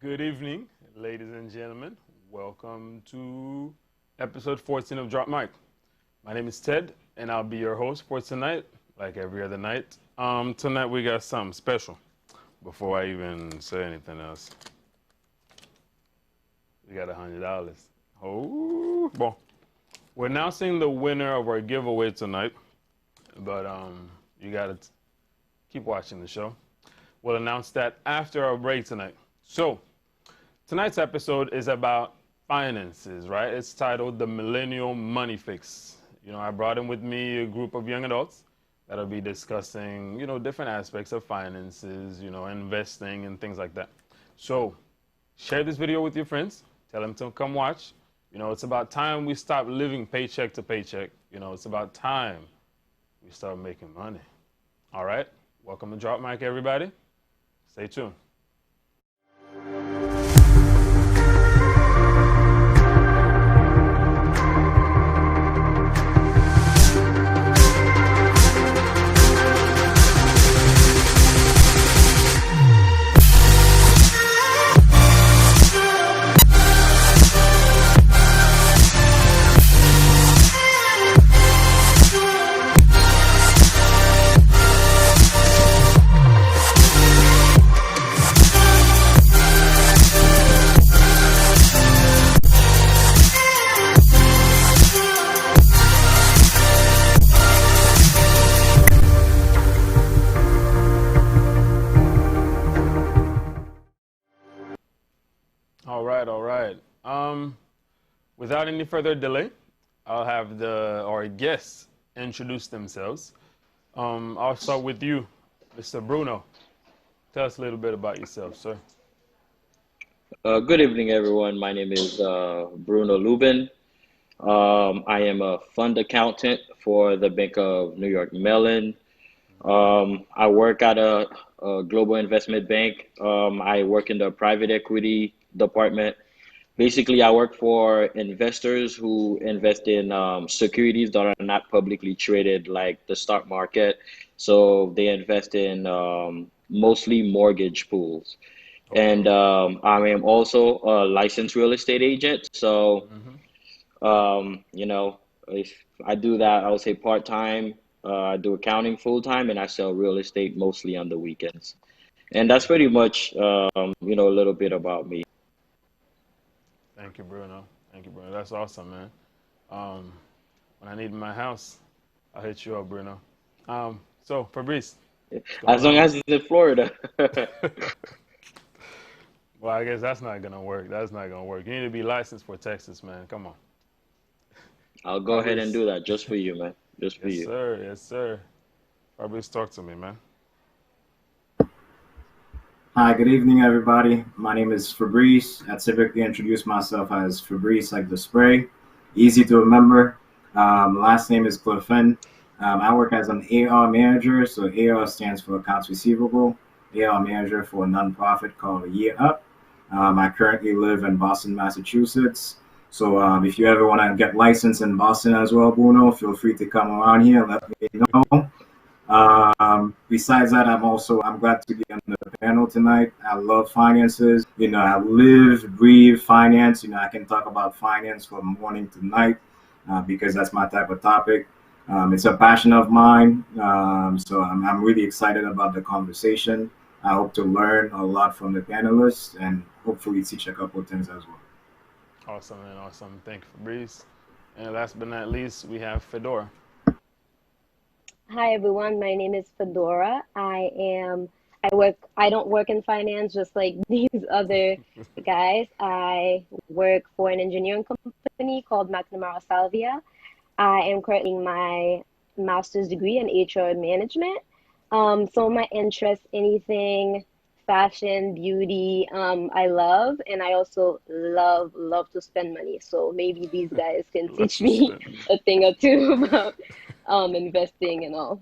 Good evening, ladies and gentlemen. Welcome to episode 14 of DroppedMic. My name is Ted, and I'll be your host for tonight, like every other night. Tonight we got something special. Before I even say anything else, we got $100. Oh, bon. We're announcing the winner of our giveaway tonight, but you gotta keep watching the show. We'll announce that after our break tonight. So, tonight's episode is about finances, right? It's titled The Millennial Money Fix. You know, I brought in with me a group of young adults that'll be discussing, different aspects of finances, investing and things like that. So, share this video with your friends. Tell them to come watch. It's about time we stop living paycheck to paycheck. It's about time we start making money. All right? Welcome to DroppedMic, everybody. Stay tuned. All right. Without any further delay, I'll have our guests introduce themselves. I'll start with you, Mr. Bruno. Tell us a little bit about yourself, sir. Good evening, everyone. My name is Bruno Lubin. I am a fund accountant for the Bank of New York Mellon. I work at a global investment bank. I work in the private equity department. Basically, I work for investors who invest in securities that are not publicly traded, like the stock market. So they invest in mostly mortgage pools. Okay. And I am also a licensed real estate agent. So, Hmm. you know, if I do that, I would say part time. I do accounting full time, and I sell real estate mostly on the weekends. And that's Okay. pretty much, a little bit about me. Thank you, Bruno. Thank you, Bruno. That's awesome, man. Um, when I need my house, I'll hit you up, Bruno. So Fabrice, what's going As long on? as it's in Florida. Well, I guess that's not gonna work. That's not gonna work. You need to be licensed for Texas, man. Come on, I'll go ahead and Fabrice. do that just for you, man. Just for Yes, you. sir. Yes, sir. Fabrice, talk to me, man. Hi, good evening, everybody. My name is Fabrice. I typically introduce myself as Fabrice, like the spray. Easy to remember. Last name is Clefin. I work as an AR manager, so AR stands for accounts receivable. AR manager for a nonprofit called Year Up. I currently live in Boston, Massachusetts. So if you ever want to get licensed in Boston as well, Bruno, feel free to come around here and let me know. Besides that, I'm glad to be on the panel tonight. I love finances. I live, breathe finance. I can talk about finance from morning to night because that's my type of topic. It's a passion of mine. So I'm really excited about the conversation. I hope to learn a lot from the panelists and hopefully teach a couple of things as well. Awesome, man. Awesome. Thank you, Fabrice. And last but not least, we have Fedora. Hi everyone, my name is Fedora. I don't work in finance just like these other guys. I work for an engineering company called McNamara Salvia. I am currently my master's degree in HR management. So my interests, anything fashion, beauty, I love, and I also love to spend money. So maybe these guys can Let's teach just me spend. a thing or two about investing and all.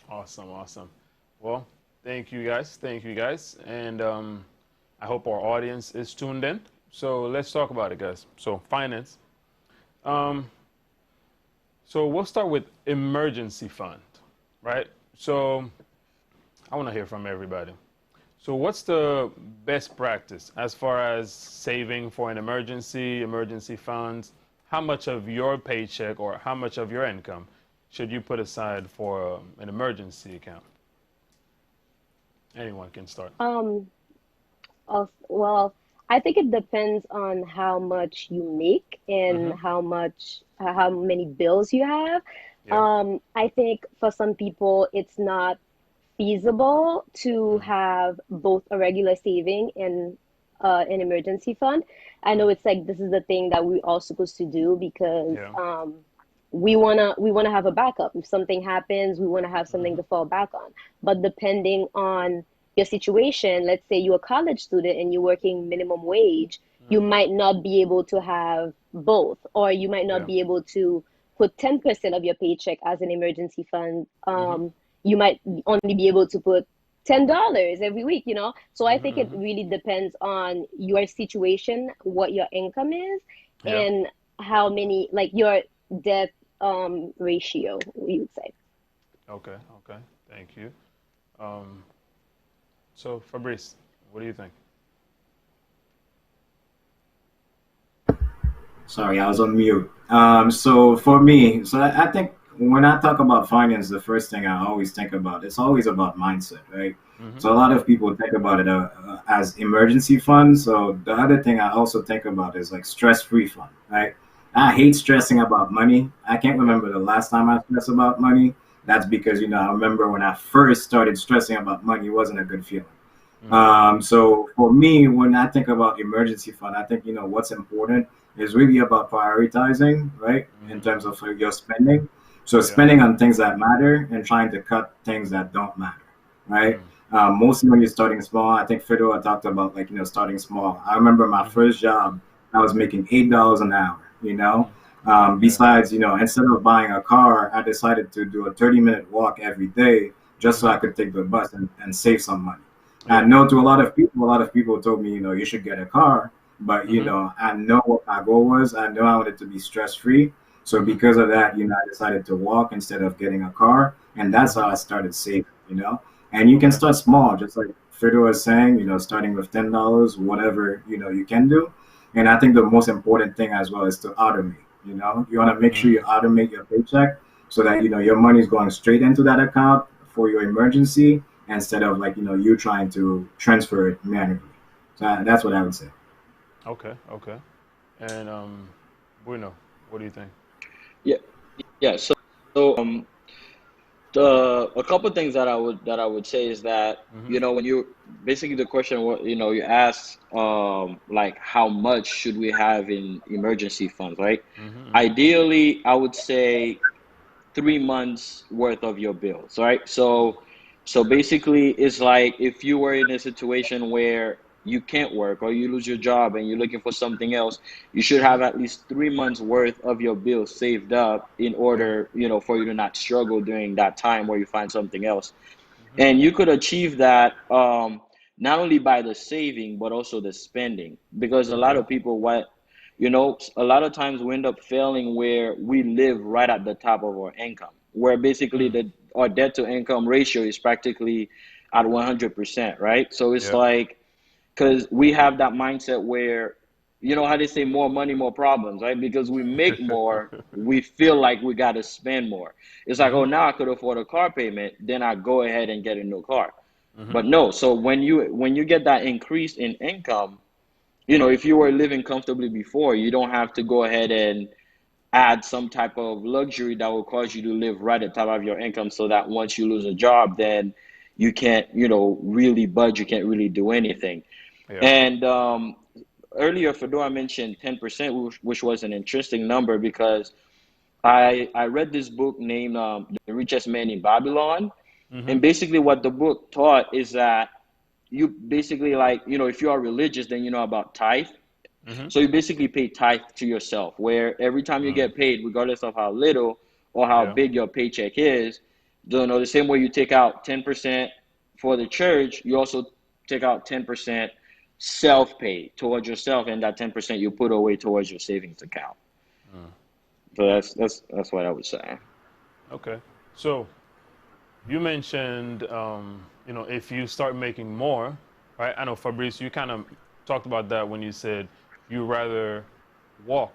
Awesome, awesome. Well, thank you guys. Thank you guys. And I hope our audience is tuned in. So let's talk about it, guys. So, finance. Um, so, we'll start with emergency fund, right? So, I want to hear from everybody. So, what's the best practice as far as saving for an emergency, emergency funds? How much of your paycheck or how much of your income should you put aside for an emergency account? Anyone can start. Um, well, I think it depends on how much you make and Mm-hmm. how many bills you have. Yeah. I think for some people it's not feasible to have both a regular saving and an emergency fund. I know it's like this is the thing that we all supposed to do because Yeah. we wanna have a backup. If something happens, we wanna have something Mm-hmm. to fall back on. But depending on your situation, let's say you're a college student and you're working minimum wage, you Mm-hmm. might not be able to have both, or you might not Yeah. be able to put 10% of your paycheck as an emergency fund. Mm-hmm. You might only be able to put $10 every week, So I Mm-hmm. think it Mm-hmm. really depends on your situation, what your income is, Yeah. and how many, like your debt ratio, we would say. Okay. Okay. Thank you. Um, so Fabrice, what do you think? Sorry, I was on mute. So for me, I think when I talk about finance, the first thing I always think about, it's always about mindset, right? Mm-hmm. So a lot of people think about it as emergency funds. So the other thing I also think about is like stress-free fund, right? I hate stressing about money. I can't Okay. remember the last time I stressed about money. That's because, I remember when I first started stressing about money, it wasn't a good feeling. Mm-hmm. So for me, when I think about emergency fund, I think what's important is really about prioritizing, right, in terms Mm-hmm. of your spending. So Yeah. spending on things that matter and trying to cut things that don't matter, right? Mm. Mostly when you're starting small, I think Fedor talked about like starting small. I remember my Mm-hmm. first job, I was making $8 an hour. Mm. Yeah. Besides, instead of buying a car, I decided to do a 30-minute walk every day just so Mm-hmm. I could take the bus and save some money. I Yeah. know to a lot of people told me, you should get a car. but Mm-hmm. I know what my goal was. I know I wanted to be stress free. So Mm-hmm. because of that, I decided to walk instead of getting a car, and that's Mm-hmm. how I started saving. And you can Okay. start small, just like Fredo was saying, starting with $10, whatever you can do. And I think the most important thing as well is to automate. You want to make sure Mm. you automate your paycheck so that your money is going straight into that account for your emergency instead of like you trying to transfer it manually. So that's what I would say. Okay. Okay. And Bruno, what do you think? Yeah, yeah. So the a couple things that I would say is that Mm-hmm. when you basically the question what you ask like how much should we have in emergency funds, right? Mm-hmm. Mm-hmm. Ideally, I would say 3 months worth of your bills, right? So basically, it's like if you were in a situation where you can't work or you lose your job and you're looking for something else, you should Mm-hmm. have at least 3 months worth of your bills saved up in Yeah. order, for you to not struggle during that time where you find something else. Mm-hmm. And you could achieve that not only by the saving but also the spending, because a lot Okay. of people a lot of times we end up failing where we live right at the top of our income, where basically Mm. the our debt to income ratio is practically at 100%, right? So it's Yeah. like, because we have that mindset where, how they say, more money, more problems, right? Because we make more, we feel like we got to spend more. It's like, Mm-hmm. oh, now I could afford a car payment, then I go ahead and get a new car. Mm-hmm. But no, so when you get that increase in income, if you were living comfortably before, you don't have to go ahead and add some type of luxury that will cause you to live right at the top of your income, so that once you lose a job, then you can't, really budge, you can't really do anything. Yeah. And earlier, Fedora mentioned 10%, which was an interesting number, because I read this book named The Richest Man in Babylon. Mm-hmm. And basically, what the book taught is that you basically, like, if you are religious, then you know about tithe. Mm-hmm. So you basically pay tithe to yourself, where every time you Mm. get paid, regardless of how little or how Yeah. big your paycheck is, the same way you take out 10% for the church, you also take out 10% self-pay towards yourself, and that 10% you put away towards your savings account. Mm. So that's what I would say. Okay. So you mentioned, if you start making more, right? I know Fabrice, you kind of talked about that when you said you rather walk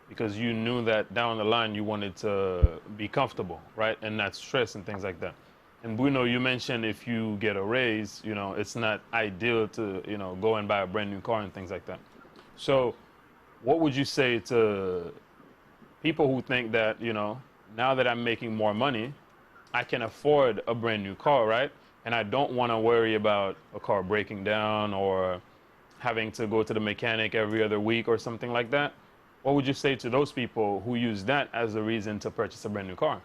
because you knew that down the line you wanted to be comfortable, right, and not stress and things like that. And Bruno, you mentioned if you get a raise, it's not ideal to, go and buy a brand new car and things like that. So, what would you say to people who think that, now that I'm making more money, I can afford a brand new car, right? And I don't want to worry about a car breaking down or having to go to the mechanic every other week or something like that. What would you say to those people who use that as a reason to purchase a brand new car?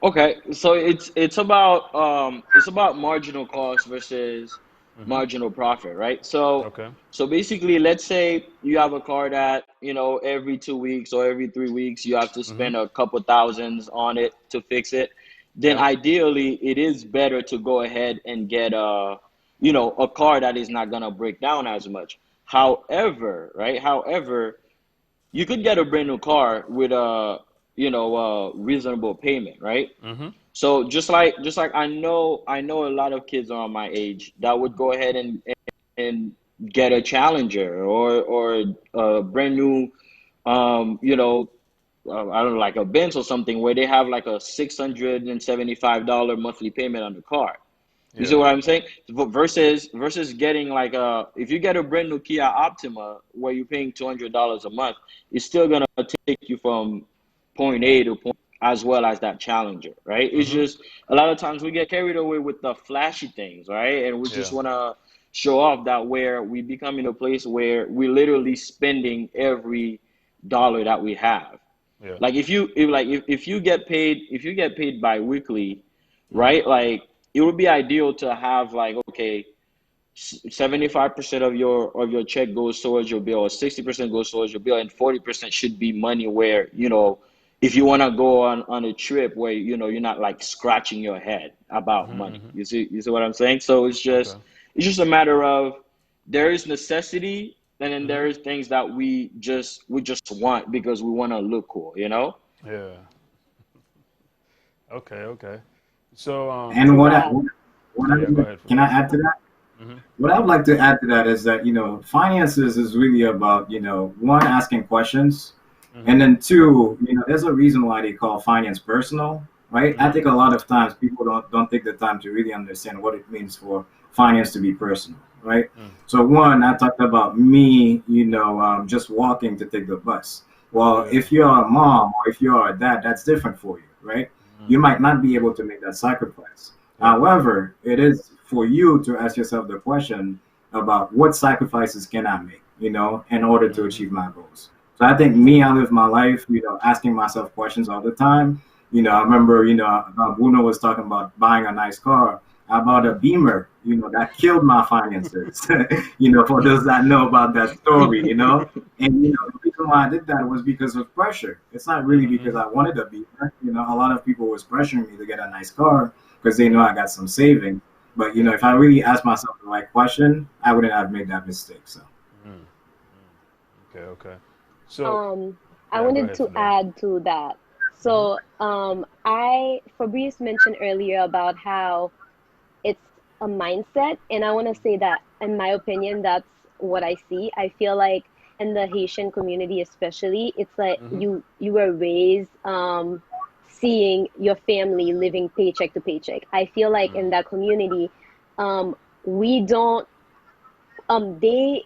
Okay, so it's about marginal cost versus Mm-hmm. marginal profit, right? So Okay. so basically, let's say you have a car that, every 2 weeks or every 3 weeks you have to Mm-hmm. spend a couple thousands on it to fix it. Then Yeah. ideally, it is better to go ahead and get a car that is not gonna break down as much. However, right? However, you could get a brand new car with a reasonable payment, right? Mm-hmm. So just like I know a lot of kids around my age that would go ahead and get a Challenger or a brand new I don't know, like a Benz or something, where they have like a $675 monthly payment on the car. You see Yeah. what I'm saying? Versus getting like if you get a brand new Kia Optima where you're paying $200 a month, it's still gonna take you from point A to point as well as that Challenger, right? It's Mm-hmm. just a lot of times we get carried away with the flashy things, right? And we just Yeah. wanna show off, that where we become in a place where we're literally spending every dollar that we have. Yeah. Like if you get paid bi-weekly, Mm-hmm. right? Like it would be ideal to have, like, okay, 75% of your check goes towards your bill, or 60% goes towards your bill, and 40% should be money where, if you want to go on a trip where, you're not like scratching your head about Mm-hmm. money. Mm-hmm. You see what I'm saying? So it's Okay. just it's just a matter of there is necessity, and then Mm-hmm. there is things that we just want because we want to look cool, you know? Yeah. Okay. Okay. So And to what I, that. what oh I, yeah, go ahead, can I Fabrice. add to that? Mm-hmm. What I'd like to add to that is that, finances is really about, one, asking questions. Mm-hmm. And then two, there's a reason why they call finance personal, right? I Mm-hmm. think a lot of times people don't take the time to really understand what it means for finance to be personal, right? So one, I talked about me, just walking to take the bus. Well, Yeah. if you're a mom or if you're a dad, that's different for you, right? Mm-hmm. You might not be able to make that sacrifice. Yeah. However, it is for you to ask yourself the question about what sacrifices can I make, in order to Mm-hmm. achieve my goals. So I think me, I live my life, asking myself questions all the time. I Yeah. remember, Bruno was talking about buying a nice car. I bought Mm-hmm. a Beamer, that killed my finances. For those that know about that story, And the reason why I did that was because of pressure. It's not really because Mm-hmm. I wanted a Beamer. A lot of people was pressuring me to get a nice car because they know Mm-hmm. I got some savings. But Yeah. if I really asked myself the right question, I wouldn't have made that mistake. So. Mm-hmm. Okay. Okay. So Um, I yeah, go wanted ahead, to Fidel. add to that. Mm-hmm. So, Fabrice mentioned earlier about how it's a mindset, and I want to say that, in my opinion, that's what I see. I feel like in the Haitian community, especially, it's like Mm-hmm. you were raised seeing your family living paycheck to paycheck. I feel like in that community, um, we don't they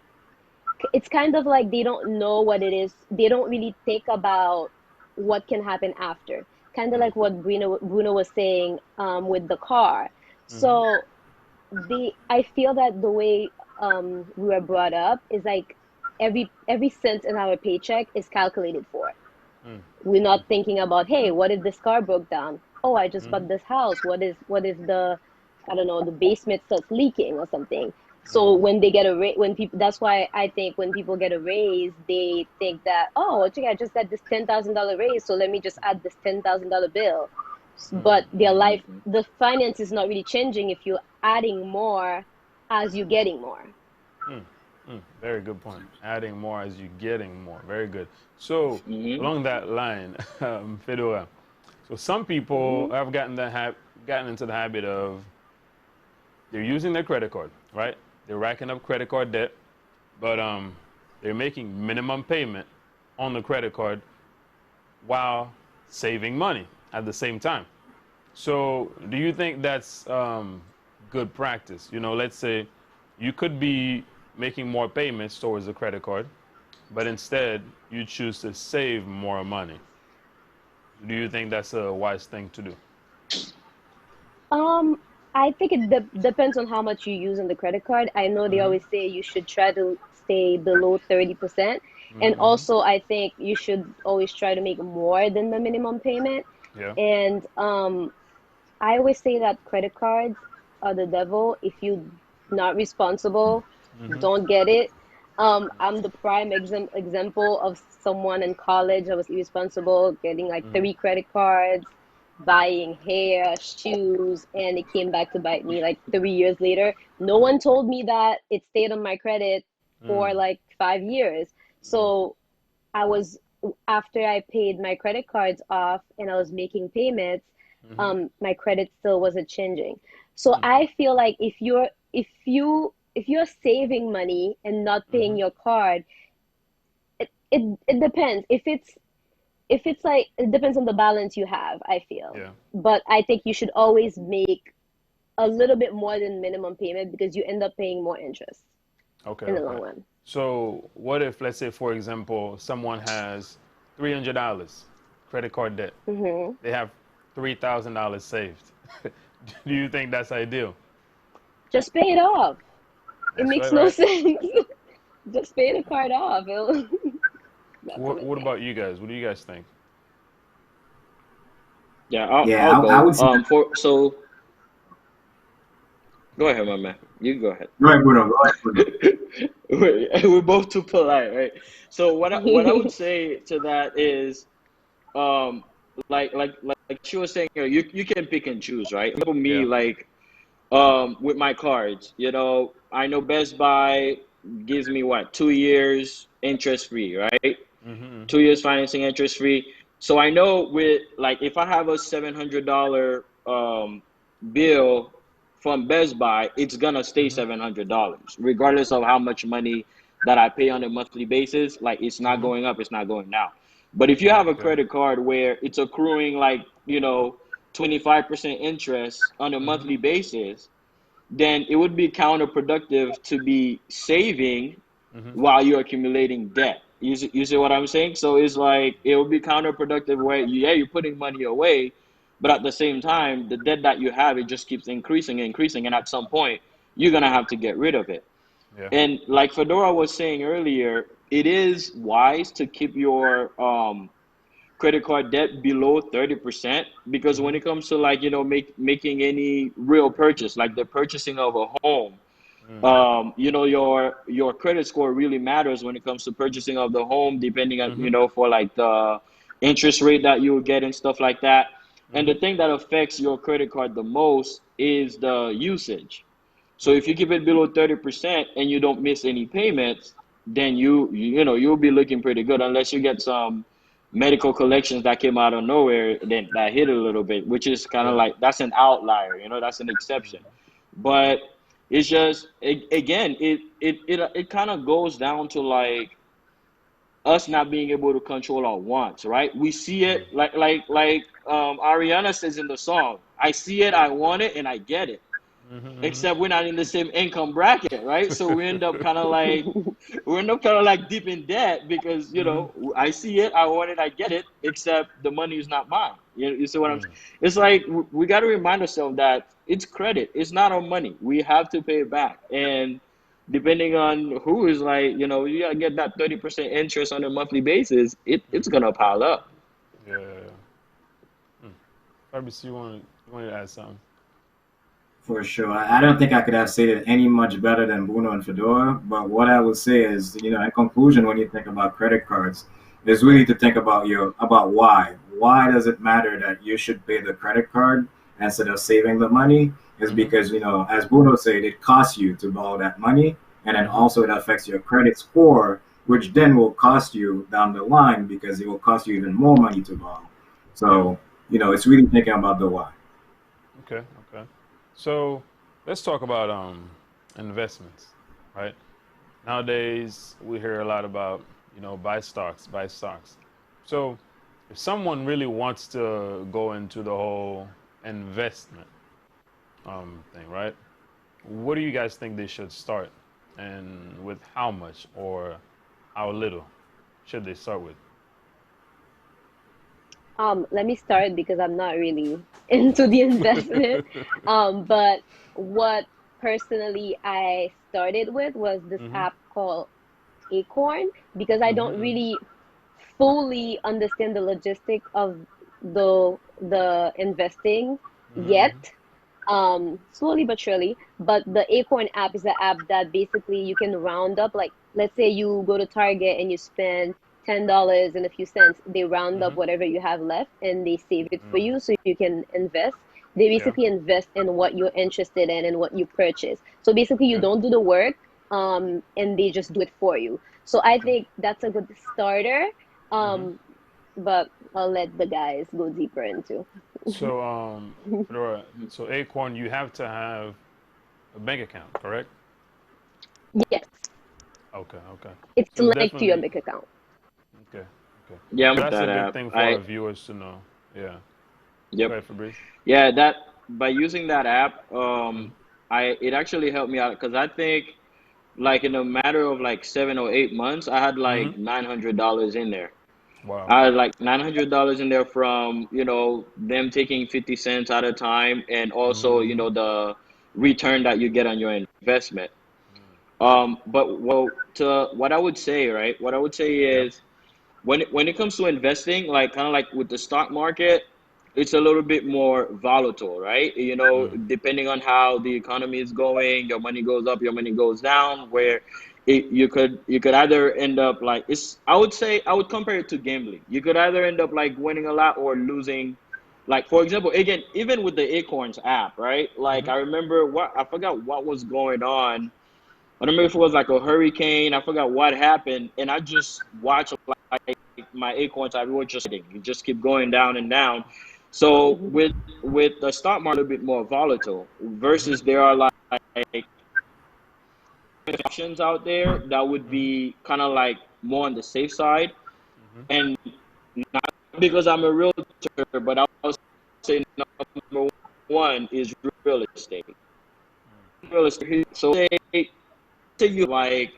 it's kind of like they don't know what it is. They don't really think about what can happen after. Kind of like what Bruno was saying with the car. Mm-hmm. So I feel that the way we were brought up is like every cent in our paycheck is calculated for. We're not thinking about, hey, what if this car broke down? Oh, I just Mm-hmm. bought this house. What if the, I don't know, the basement starts leaking or something? So Mm-hmm. when they get a raise, when people, that's why I think when people get a raise, they think that, oh, okay, I just got this $10,000 raise, so let me just add this $10,000 bill. But their life, the finance is not really changing if you're adding more as you're getting more. Very good point. Adding more as you're getting more. Very good. So along that line, Fedora. So some people Hmm. have gotten into the habit of they're using their credit card, right? They're racking up credit card debt, but they're making minimum payment on the credit card while saving money at the same time. So, do you think that's good practice? Let's say you could be making more payments towards the credit card, but instead you choose to save more money. Do you think that's a wise thing to do? Um, I think it depends on how much you use on the credit card. I know they Mm-hmm. always say you should try to stay below 30%. And Mm-hmm. also, I think you should always try to make more than the minimum payment. Yeah. And I always say that credit cards are the devil. If you not responsible, Mm-hmm. don't get it. I'm the prime example of someone in college that was irresponsible, getting like Mm-hmm. 3 credit cards, buying hair, shoes, and it came back to bite me like 3 years later. No one told me that it stayed on my credit for like 5 years. So I was after I paid my credit cards off and I was making payments, Mm-hmm. my credit still wasn't changing. So I feel like if you're saving money and not Mm-hmm. paying your card, it depends. If it's like it depends on the balance you have, I feel. Yeah. But I think you should always make a little bit more than minimum payment because you end up paying more interest Okay. in the long Okay. run. So, what if, let's say, for example, someone has $300 credit card debt? Hmm. They have $3,000 saved. Do you think that's ideal? Just pay it off. It That's makes right, no right? sense. Just pay the card off. That's what I What think. about you guys? What do you guys think? Yeah, I'll Yeah, I'll I go. would say. For so go ahead, my man. You go ahead. Go ahead, Bruno. Go ahead, Bruno. We're both too polite, right? So what I would say to that is, um, like she was saying, you can pick and choose, right? For me, Yeah. like, with my cards. I know Best Buy gives me what, 2 years interest free, right? Mm-hmm. 2 years financing interest free. So I know with like if I have a $700 bill from Best Buy, it's gonna stay Mm-hmm. $700, regardless of how much money that I pay on a monthly basis. Like it's not Mm-hmm. going up, it's not going down. But if you have a Okay. credit card where it's accruing like, 25% interest on a Mm-hmm. monthly basis, then it would be counterproductive to be saving Mm-hmm. while you're accumulating debt. You see what I'm saying? So it's like it would be counterproductive where you're putting money away, but at the same time, the debt that you have, it just keeps increasing and increasing, and at some point, you're gonna have to get rid of it. Yeah. And like Fedora was saying earlier, it is wise to keep your credit card debt below 30%, because when Mm-hmm. it comes to like making any real purchase, like the purchasing of a home, your credit score really matters when it comes to purchasing of the home, depending on, Mm-hmm. for like the interest rate that you will get and stuff like that. And Mm-hmm. the thing that affects your credit card the most is the usage. So if you keep it below 30% and you don't miss any payments, then you'll be looking pretty good, unless you get some medical collections that came out of nowhere, then that hit a little bit, which is kind of Yeah. like that's an outlier, that's an exception. But it's just again, it kind of goes down to like us not being able to control our wants, right? We see it like Ariana says in the song, I see it, I want it, and I get it. Mm-hmm. Except we're not in the same income bracket, right? So we end up kind of like deep in debt because Mm-hmm. I see it, I want it, I get it. Except the money is not mine. You see what I'm saying? Mm. It's like we got to remind ourselves that it's credit. It's not our money. We have to pay it back, and depending on who is like, you gotta get that 30% interest on a monthly basis. It's Mm-hmm. gonna pile up. Yeah. Fabrice, you wanted to add something? For sure. I don't think I could have said it any much better than Bruno and Fedora. But what I would say is, in conclusion, when you think about credit cards, is really to think about about why. Why does it matter that you should pay the credit card instead of saving the money? Is Mm-hmm. because, as Bruno said, it costs you to borrow that money, and then Mm-hmm. also it affects your credit score, which then will cost you down the line because it will cost you even more money to borrow. Yeah. So, it's really thinking about the why. Okay. Okay. So let's talk about investments, right? Nowadays we hear a lot about buy stocks, buy stocks. So if someone really wants to go into the whole investment thing, right? What do you guys think they should start, and with how much or how little should they start with? Let me start because I'm not really into the investment. But what personally I started with was this Mm-hmm. app called Acorn, because I don't Mm-hmm. really fully understand the logistic of the investing yet. Mm-hmm. Slowly but surely. But the Acorn app is an app that basically you can round up. Like, let's say you go to Target and you spend $10 and a few cents. They round up Mm-hmm. whatever you have left and they save it for Mm. you so you can invest. They Yeah. basically invest in what you're interested in and what you purchase. So basically, you Okay. don't do the work, and they just do it for you. So I Okay. think that's a good starter. Mm-hmm. Um, but I'll let the guys go deeper into. So Fedora, so Acorn, you have to have a bank account, correct? Yes, Okay. Okay. it's So it's linked to your definitely bank account. okay. Okay. Yeah, I'm So with that's a that good app. thing for I our viewers to know. Yeah. Go Yep. ahead, Fabrice. Yeah, that by using that app, Mm. I it actually helped me out because I think like in a matter of like 7 or 8 months, I had Mm-hmm. like $900 in there. Wow. I had like $900 in there from them taking 50 cents at a time, and also Mm-hmm. the return that you get on your investment. But to what I would say, right? What I would say Yeah. is when it comes to investing, like kind of like with the stock market, it's a little bit more volatile, right? Mm. Depending on how the economy is going, your money goes up, your money goes down. Where you could either end up I would say I would compare it to gambling. You could either end up like winning a lot or losing Like for example, again, even with the Acorns app, right? Like Mm-hmm. I remember I forgot what was going on. I don't remember if it was like a hurricane. I forgot what happened, and I just watched like my Acorns app. It was just it just keep going down and down. So Mhm. with the stock market a bit more volatile Mm-hmm. versus there are like options out there that would Mm-hmm. be kind of like more on the safe side. Mm-hmm. And not because I'm a realtor, but I would say number one is real estate. Real estate. So say you like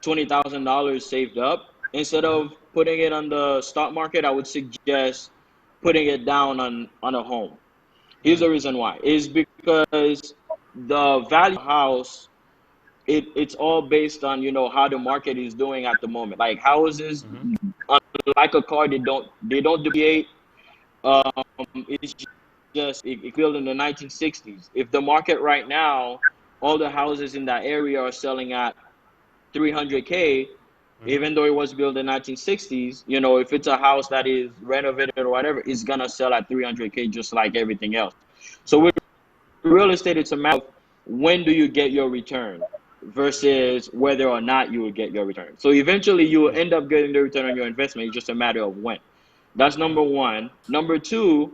$20,000 saved up. Instead Mm-hmm. of putting it on the stock market, I would suggest putting it down on a home. Here's the reason why: is because the value of the house it's all based on how the market is doing at the moment. Like houses, Mm-hmm. unlike a car, they don't depreciate. It's just it built in the 1960s. If the market right now, all the houses in that area are selling at 300K, Mm-hmm. even though it was built in the 1960s, if it's a house that is renovated or whatever, it's gonna sell at 300K just like everything else. So with real estate, it's a matter of when do you get your return versus whether or not you will get your return. So eventually you will end up getting the return on your investment. It's just a matter of when. That's number one. Number two,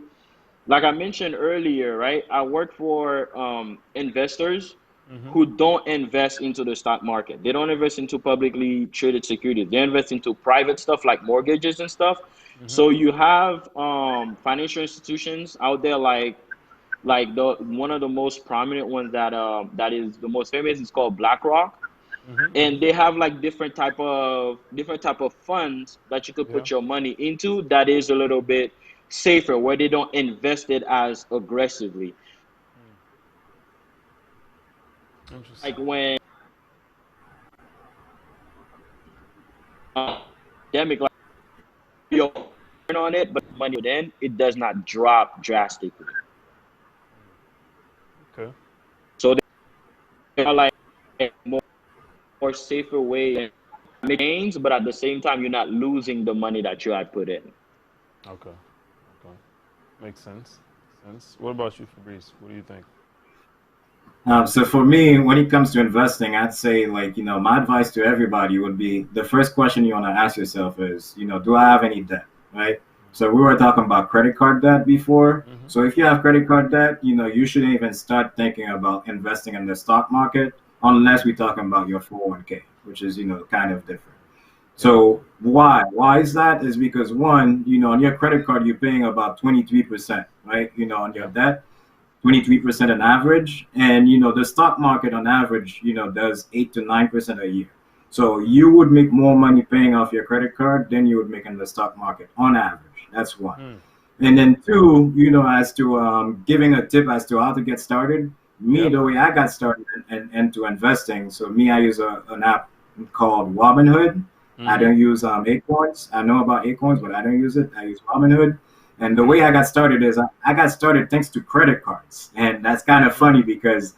like I mentioned earlier, right? I work for investors Mm-hmm. who don't invest into the stock market. They don't invest into publicly traded securities. They invest into private stuff like mortgages and stuff. Mm-hmm. So you have financial institutions out there like the one of the most prominent ones that is the most famous is called BlackRock, Mm-hmm. and they have like different type of funds that you could Yeah. put your money into that is a little bit safer where they don't invest it as aggressively. Interesting. Like when pandemic, like you earn on it, but money then it does not drop drastically. Okay. So they are like more safer way and make gains, but at the same time you're not losing the money that you had put in. Okay. Okay. Makes sense. Sense. What about you, Fabrice? What do you think? So for me, when it comes to investing, I'd say like, my advice to everybody would be the first question you want to ask yourself is, do I have any debt, right? So we were talking about credit card debt before. Mm-hmm. So if you have credit card debt, you shouldn't even start thinking about investing in the stock market unless we're talking about your 401k, which is, kind of different. Yeah. So why? Why is that? Is because one, on your credit card, you're paying about 23%, right? On your Yeah. debt. 23% on average. And the stock market on average, does 8 to 9% a year. So you would make more money paying off your credit card than you would make in the stock market on average. That's one. Mm. And then two, as to giving a tip as to how to get started. Me, Yeah. the way I got started into investing, so me, I use an app called Robinhood. I Mm-hmm. don't use Acorns. I know about Acorns, but I don't use it. I use Robinhood. And the way Mm. I got started is I got started thanks to credit cards. And that's kind of funny because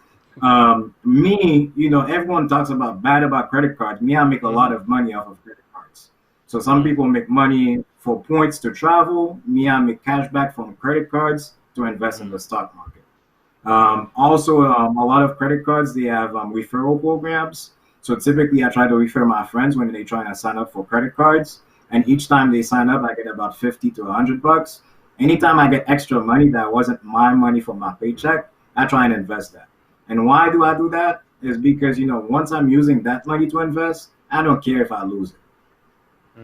me, everyone talks about bad about credit cards. Me, I make a Mm-hmm. lot of money off of credit cards. So some people make money for points to travel. Me, I make cash back from credit cards to invest in Mm. the stock market. Okay. Also, a lot of credit cards they have referral programs. So typically, I try to refer my friends when they try to sign up for credit cards, and Mm-hmm. each time they sign up, I get about $50 to $100. Anytime I get extra money that wasn't my money from my paycheck, I try and invest that. And why do I do that? Is because once I'm using that money to invest, I don't care if I lose it.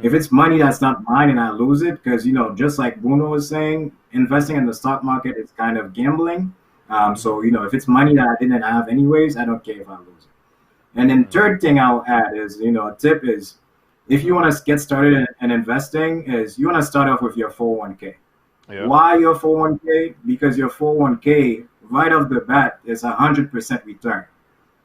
If Mm. it's money that's not mine and I lose it, because just like Bruno was saying, investing Mm-hmm. in the stock market is kind of gambling. Mm-hmm. So if it's money that I didn't have anyways, I don't care if I lose it. And then Mm. third thing I'll add is a tip is if Mm-hmm. you want to get started in investing, is you want to start off with your 401k. Yeah. Why your 401k? Because your 401k right off the bat is 100% return.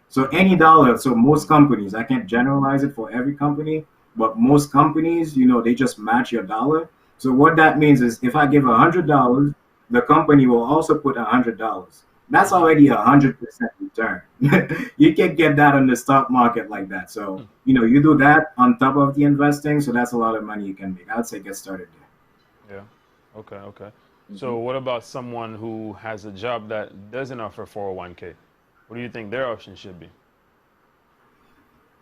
So Mm-hmm. any dollar, so most companies, I can't generalize it for every company, but most companies, they just match your dollar. So what that means is if I give $100, the company will also put $100. That's Mm-hmm. already 100% return. You can't get that on the stock market like that. So, you do that on top of the investing. So that's a lot of money you can make. I'd say get started there. Yeah. Okay. Okay. Hmm. So what about someone who has a job that doesn't offer 401k? What do you think their option should be?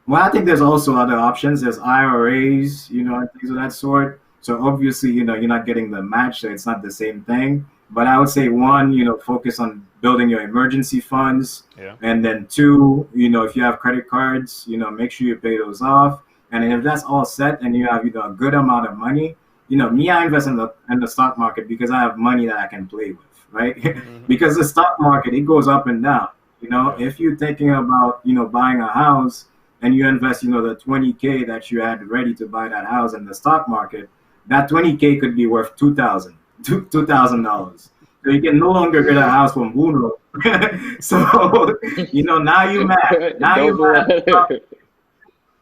Well, I think there's also other options. There's IRAs, and things of that sort. So obviously, you're not getting the match, so it's not the same thing. But I would say one, focus on building your emergency funds, Yeah. and then two, if you have credit cards, make sure you pay those off. And then if that's all set and you have, a good amount of money, me, I invest in the stock market because I have money that I can play with, right? Hmm. Because the stock market, it goes up and down. Yeah. If you're thinking about, buying a house and you invest, the 20K that you had ready to buy that house in the stock market, that 20K could be worth 2,000, $2,000. So you can no longer get a house from Bruno. So, now you mad. Now Don't you go mad at the stock. ahead.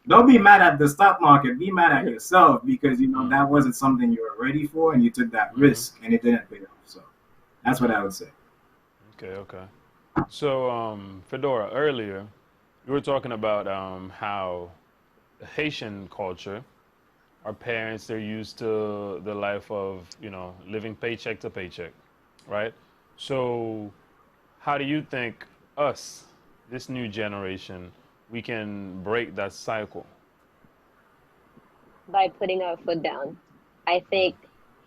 Don't be mad at the stock market. Be mad at yourself because Mm. that wasn't something you were ready for, and you took that Hmm. risk, and it didn't pay off. So that's what Mm. I would say. Okay. Okay. So, Fedora, earlier you were talking about how Haitian culture, our parents, they're used to the life of, living paycheck to paycheck, right? So, how do you think us, this new generation, we can break that cycle? By putting our foot down. I think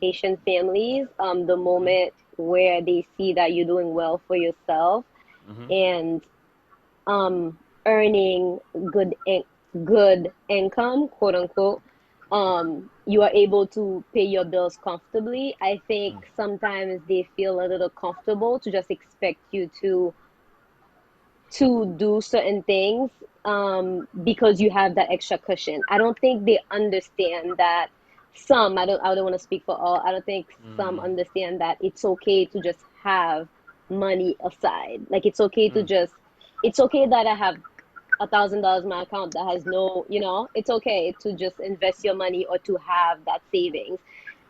Haitian families, the moment where they see that you're doing well for yourself Mm-hmm. and earning good income, quote unquote, you are able to pay your bills comfortably. I think sometimes they feel a little comfortable to just expect you to do certain things because you have that extra cushion. I don't think they understand that I don't want to speak for all. I don't think some Mm-hmm. understand that it's okay to just have money aside. Like it's okay to just it's okay that I have $1,000 in my account that has no, it's okay to just invest your money or to have that savings.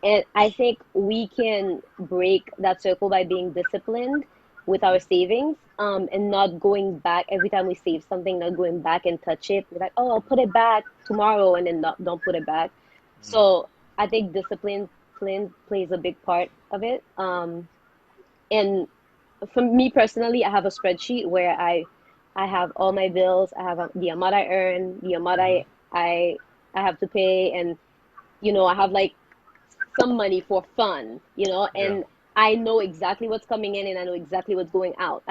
And I think we can break that circle by being disciplined with our savings, and not going back every time we save something, not going back and touch it. We're like, oh, I'll put it back tomorrow, and then don't put it back. So I think discipline plays a big part of it. And for me personally, I have a spreadsheet where I have all my bills. I have the amount I earn, the amount Mm-hmm. I I have to pay, and I have like some money for fun, Yeah. and I know exactly what's coming in and I know exactly what's going out.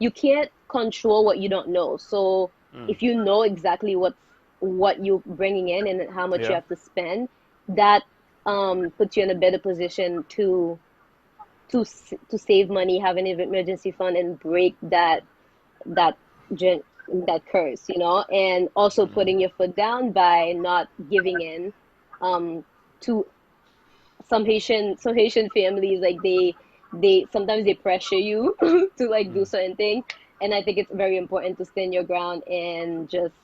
You can't control what you don't know. So Mm. if you know exactly what you're bringing in and how much you Yeah. have to spend, that puts you in a better position to save money, have an emergency fund, and break that gen that curse, and also putting your foot down by not giving in to some Haitian families. Like they sometimes they pressure you to like do certain things, and I think it's very important to stand your ground and just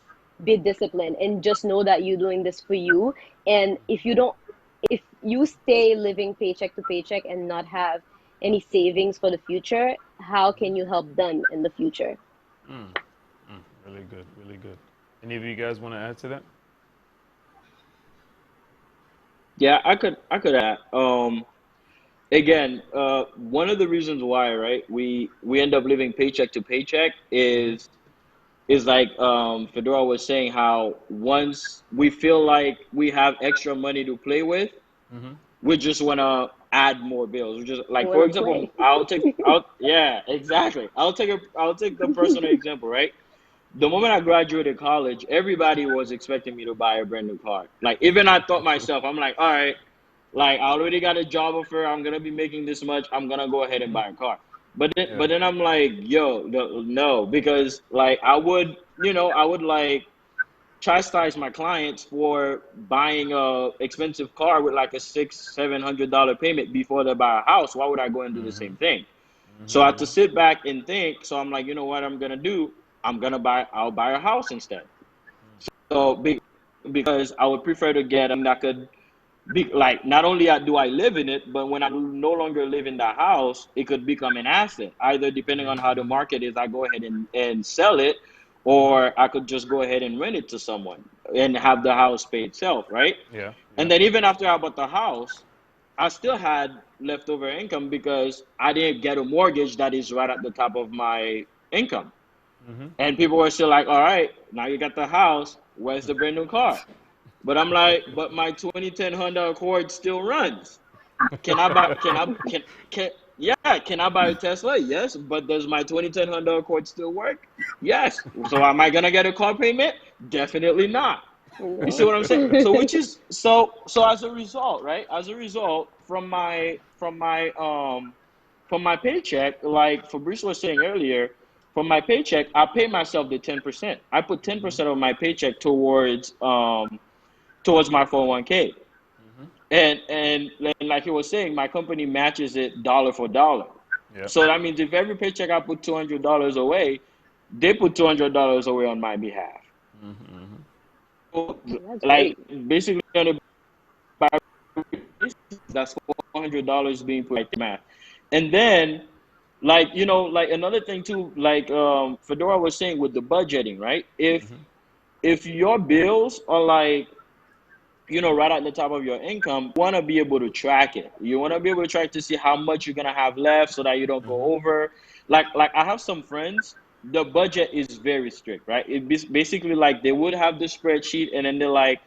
be disciplined and just know that you're doing this for you. And if you stay living paycheck to paycheck and not have any savings for the future, how can you help them in the future? Mm. Mm. Really good. Really good. Any of you guys want to add to that? Yeah, I could add that. Again, one of the reasons why, right, we end up living paycheck to paycheck Mm-hmm. is like Fedora was saying, how once we feel like we have extra money to play with, Mm-hmm. we just want to add more bills. We just, We like, for want to example, play. yeah, exactly. I'll take the personal example, right? The moment I graduated college, everybody was expecting me to buy a brand new car. Like, even I thought myself, I'm like, all right, like I already got a job offer. I'm gonna be making this much. I'm gonna go ahead and Mm-hmm. buy a car. Yeah. But then I'm like, yo, no, because like I would like chastise my clients for buying a expensive car with like a $600-700 payment before they buy a house. Why would I go and do the Mm-hmm. same thing? So I had to Mm-hmm. sit back and think. So I'm like, you know what I'm gonna do? I'll buy a house instead. So because I would prefer to get that could be like, not only do I live in it, but when I no longer live in the house, it could become an asset. Either depending on how the Mm-hmm. market is, I go ahead and sell it, Mm-hmm. or I could just go ahead and rent it to someone and have the house pay itself, right? Yeah. And Yeah. then even after I bought the house, I still had leftover income because I didn't get a mortgage that is right at the top of my income. Mm-hmm. And people were still like, all right, now you got the house. Where's the brand new car? But I'm like, but my 2010 Honda Accord still runs. Can I buy? Can I buy a Tesla? Yes, but does my 2010 Honda Accord still work? Yes. So am I gonna get a car payment? Definitely not. You see No. what I'm saying? So which is so as a result, right? As a result, from my paycheck, like Fabrice was saying earlier, from my paycheck, I pay myself the 10%. I put Mm-hmm. 10% of my paycheck towards my 401k. Mm-hmm. And like he was saying, my company matches it dollar for dollar. Yep. So that means if every paycheck I put $200 away, they put $200 away on my behalf. Mm-hmm. So, That's like great. basically on a bi-weekly basis, that's $400 being put like math. And then like like another thing too, like Fedora was saying with the budgeting, right? Mm-hmm. If your bills are like right at the top of your income, you want to be able to track it. You want to be able to track to see how much you're gonna have left, so that you don't go Mm-hmm. over. Like I have some friends, the budget is very strict, right? Basically like they would have the spreadsheet, and then they're like,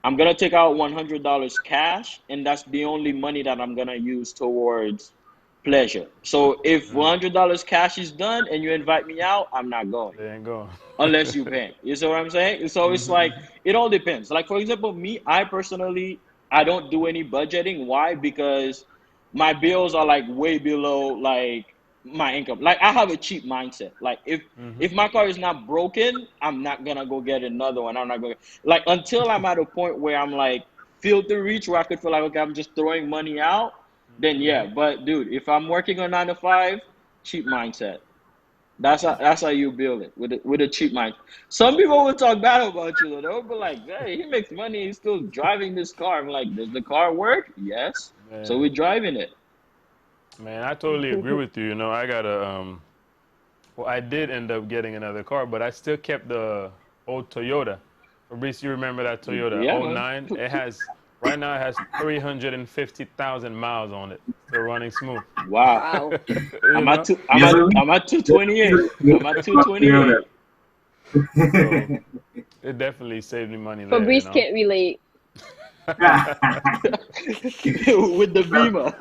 I'm gonna take out $100 cash, and that's the only money that I'm gonna use towards pleasure. So if Mm. $100 cash is done and you invite me out, I'm not going They ain't going. unless you pay. You see what I'm saying? So it's like Mm-hmm. it all depends. Like for example, me, I personally, I don't do any budgeting. Why? Because my bills are like way below like my income. Like I have a cheap mindset. Like Mm-hmm. if my car is not broken, I'm not gonna go get another one. I'm not gonna like until I'm at a point where I'm like filter reach, where I could feel like okay, I'm just throwing money out. Then Mm-hmm. yeah, but dude, if I'm working on 9 to 5, cheap mindset. That's how you build it with a cheap mind. Some people will talk bad about you though. They'll be like, "Hey, he makes money. He's still driving this car." I'm like, "Does the car work?" Yes. So Man, we're driving it. man, I totally agree with you. You know, I got a well, I did end up getting another car, but I still kept the old Toyota. Fabrice, you remember that Toyota Yeah, man. '09? It has right now it has 350,000 miles on it, still running smooth. Wow. Wow. You know, Yes, sir. I'm at Yes, 228. sir. Yes, I'm at sir. 228 so it definitely saved me money there. You Fabrice know. can't relate. with the Beamer.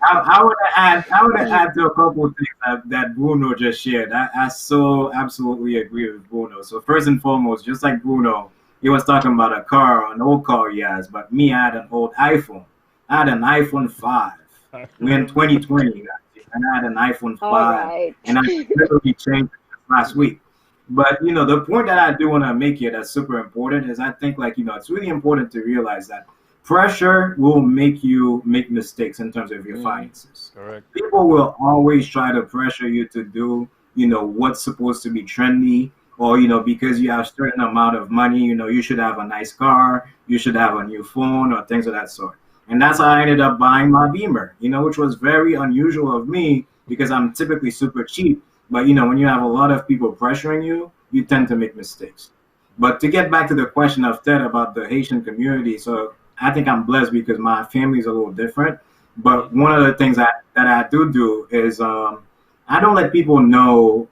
I would add to a couple of things that Bruno just shared. I so absolutely agree with Bruno. So first and foremost, just like Bruno, he was talking about a car, an old car he has, but me, I had an old iPhone. I had an iPhone 5. I We're in remember. 2020, guys, and I had an iPhone All 5, right. and I literally changed it last week. But the point that I do want to make here that's super important is I think like it's really important to realize that pressure will make you make mistakes in terms of your Mm, finances. Correct. People will always try to pressure you to do what's supposed to be trendy, or because you have a certain amount of money, you should have a nice car, you should have a new phone, or things of that sort. And that's how I ended up buying my Beamer, which was very unusual of me because I'm typically super cheap. But when you have a lot of people pressuring you, you tend to make mistakes. But to get back to the question of Ted about the Haitian community, so I think I'm blessed because my family is a little different. Mm-hmm. But one of the things that I do is I don't let people know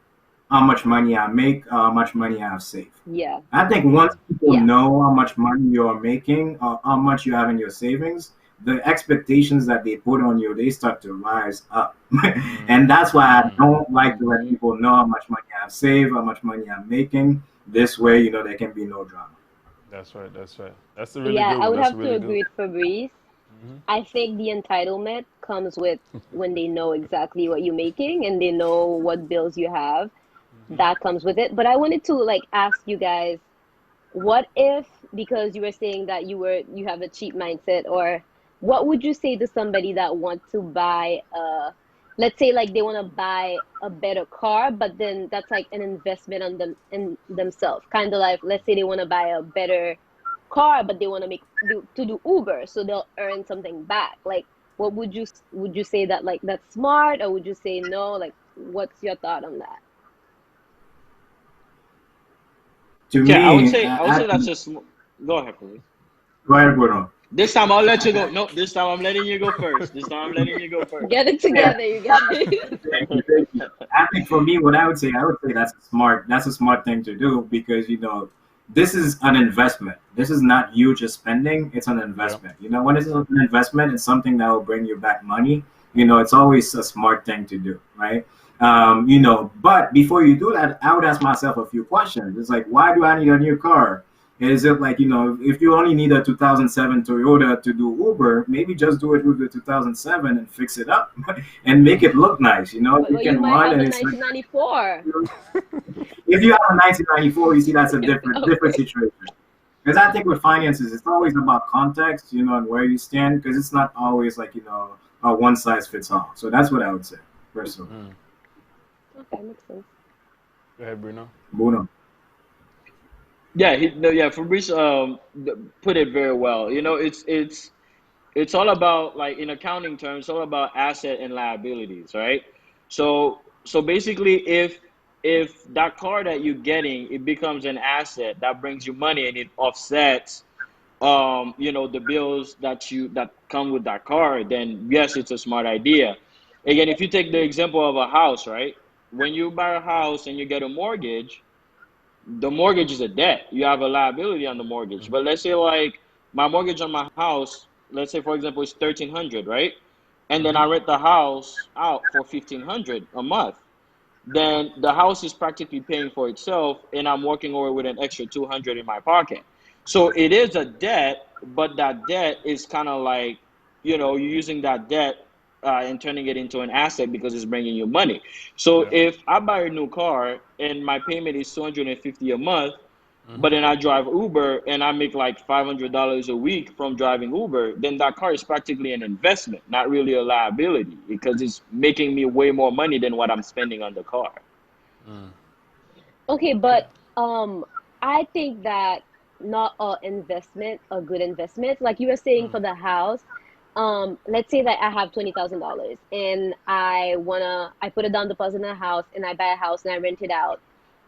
how much money I make, how much money I have saved. Yeah. I think once people Yeah. know how much money you're making, how much you have in your savings, the expectations that they put on you, they start to rise up. And that's why I Mm-hmm. don't like to let hmm people know how much money I've saved, how much money I'm making. This way, there can be no drama. That's right. That's right. That's a really Yeah, good I one. would That's a have to really good agree with Fabrice. one. I think the entitlement comes with when they know exactly what you're making and they know what bills you have. Mm-hmm. That comes with it. But I wanted to like ask you guys, what if, because you were saying that you have a cheap mindset, or what would you say to somebody that wants to buy let's say like they want to buy a better car, but then that's like an investment on them in themselves. Kind of like, let's say they want to buy a better car, but they want to do Uber, so they'll earn something back. Like, what would you say that like that's smart, or would you say no? Like, what's your thought on that? To Yeah, me, I would say I that's think, just. Go ahead, please. go ahead, Bruno. This time I'll let you go. Nope, this time I'm letting you go first. This time I'm letting you go first. Get it Yeah, together, you guys. thank you. I think for me, what I would say that's a smart thing to do because this is an investment. This is not you just spending; it's an Yeah. investment. When it's an investment, it's something that will bring you back money. It's always a smart thing to do, right? But before you do that, I would ask myself a few questions. It's like, why do I need a new car? Is it like, if you only need a 2007 Toyota to do Uber, maybe just do it with the 2007 and fix it up and make it look nice. You But you can might run have and a it's like, 1994. if you have a 1994, you see that's a different Okay. situation. Because I think with finances, it's always about context, and where you stand, because it's not always like, a one size fits all. So that's what I would say, personally. Mm. Okay, makes sense. Go ahead, Bruno. Boom. Yeah, no, yeah. Fabrice put it very well. It's all about, like, in accounting terms, it's all about asset and liabilities, right? So basically, if that car that you're getting, it becomes an asset that brings you money and it offsets the bills that come with that car, then yes, it's a smart idea. Again, if you take the example of a house, right? When you buy a house and you get a mortgage, the mortgage is a debt. You have a liability on the mortgage. But let's say, like, my mortgage on my house, let's say for example it's 1,300, right? And then Mm-hmm. I rent the house out for 1,500 a month, then the house is practically paying for itself, and I'm walking away with an extra 200 in my pocket. So it is a debt, but that debt is kind of like, you're using that debt and turning it into an asset because it's bringing you money. So Yeah. if I buy a new car and my payment is 250 a month, but Mm-hmm. then I drive Uber and I make like $500 a week from driving Uber, then that car is practically an investment, not really a liability, because it's making me way more money than what I'm spending on the car. Mm. Okay, Okay. but I think that not a good investment. Like you were saying Mm. for the house, let's say that I have $20,000 and I put a down deposit in a house and I buy a house and I rent it out,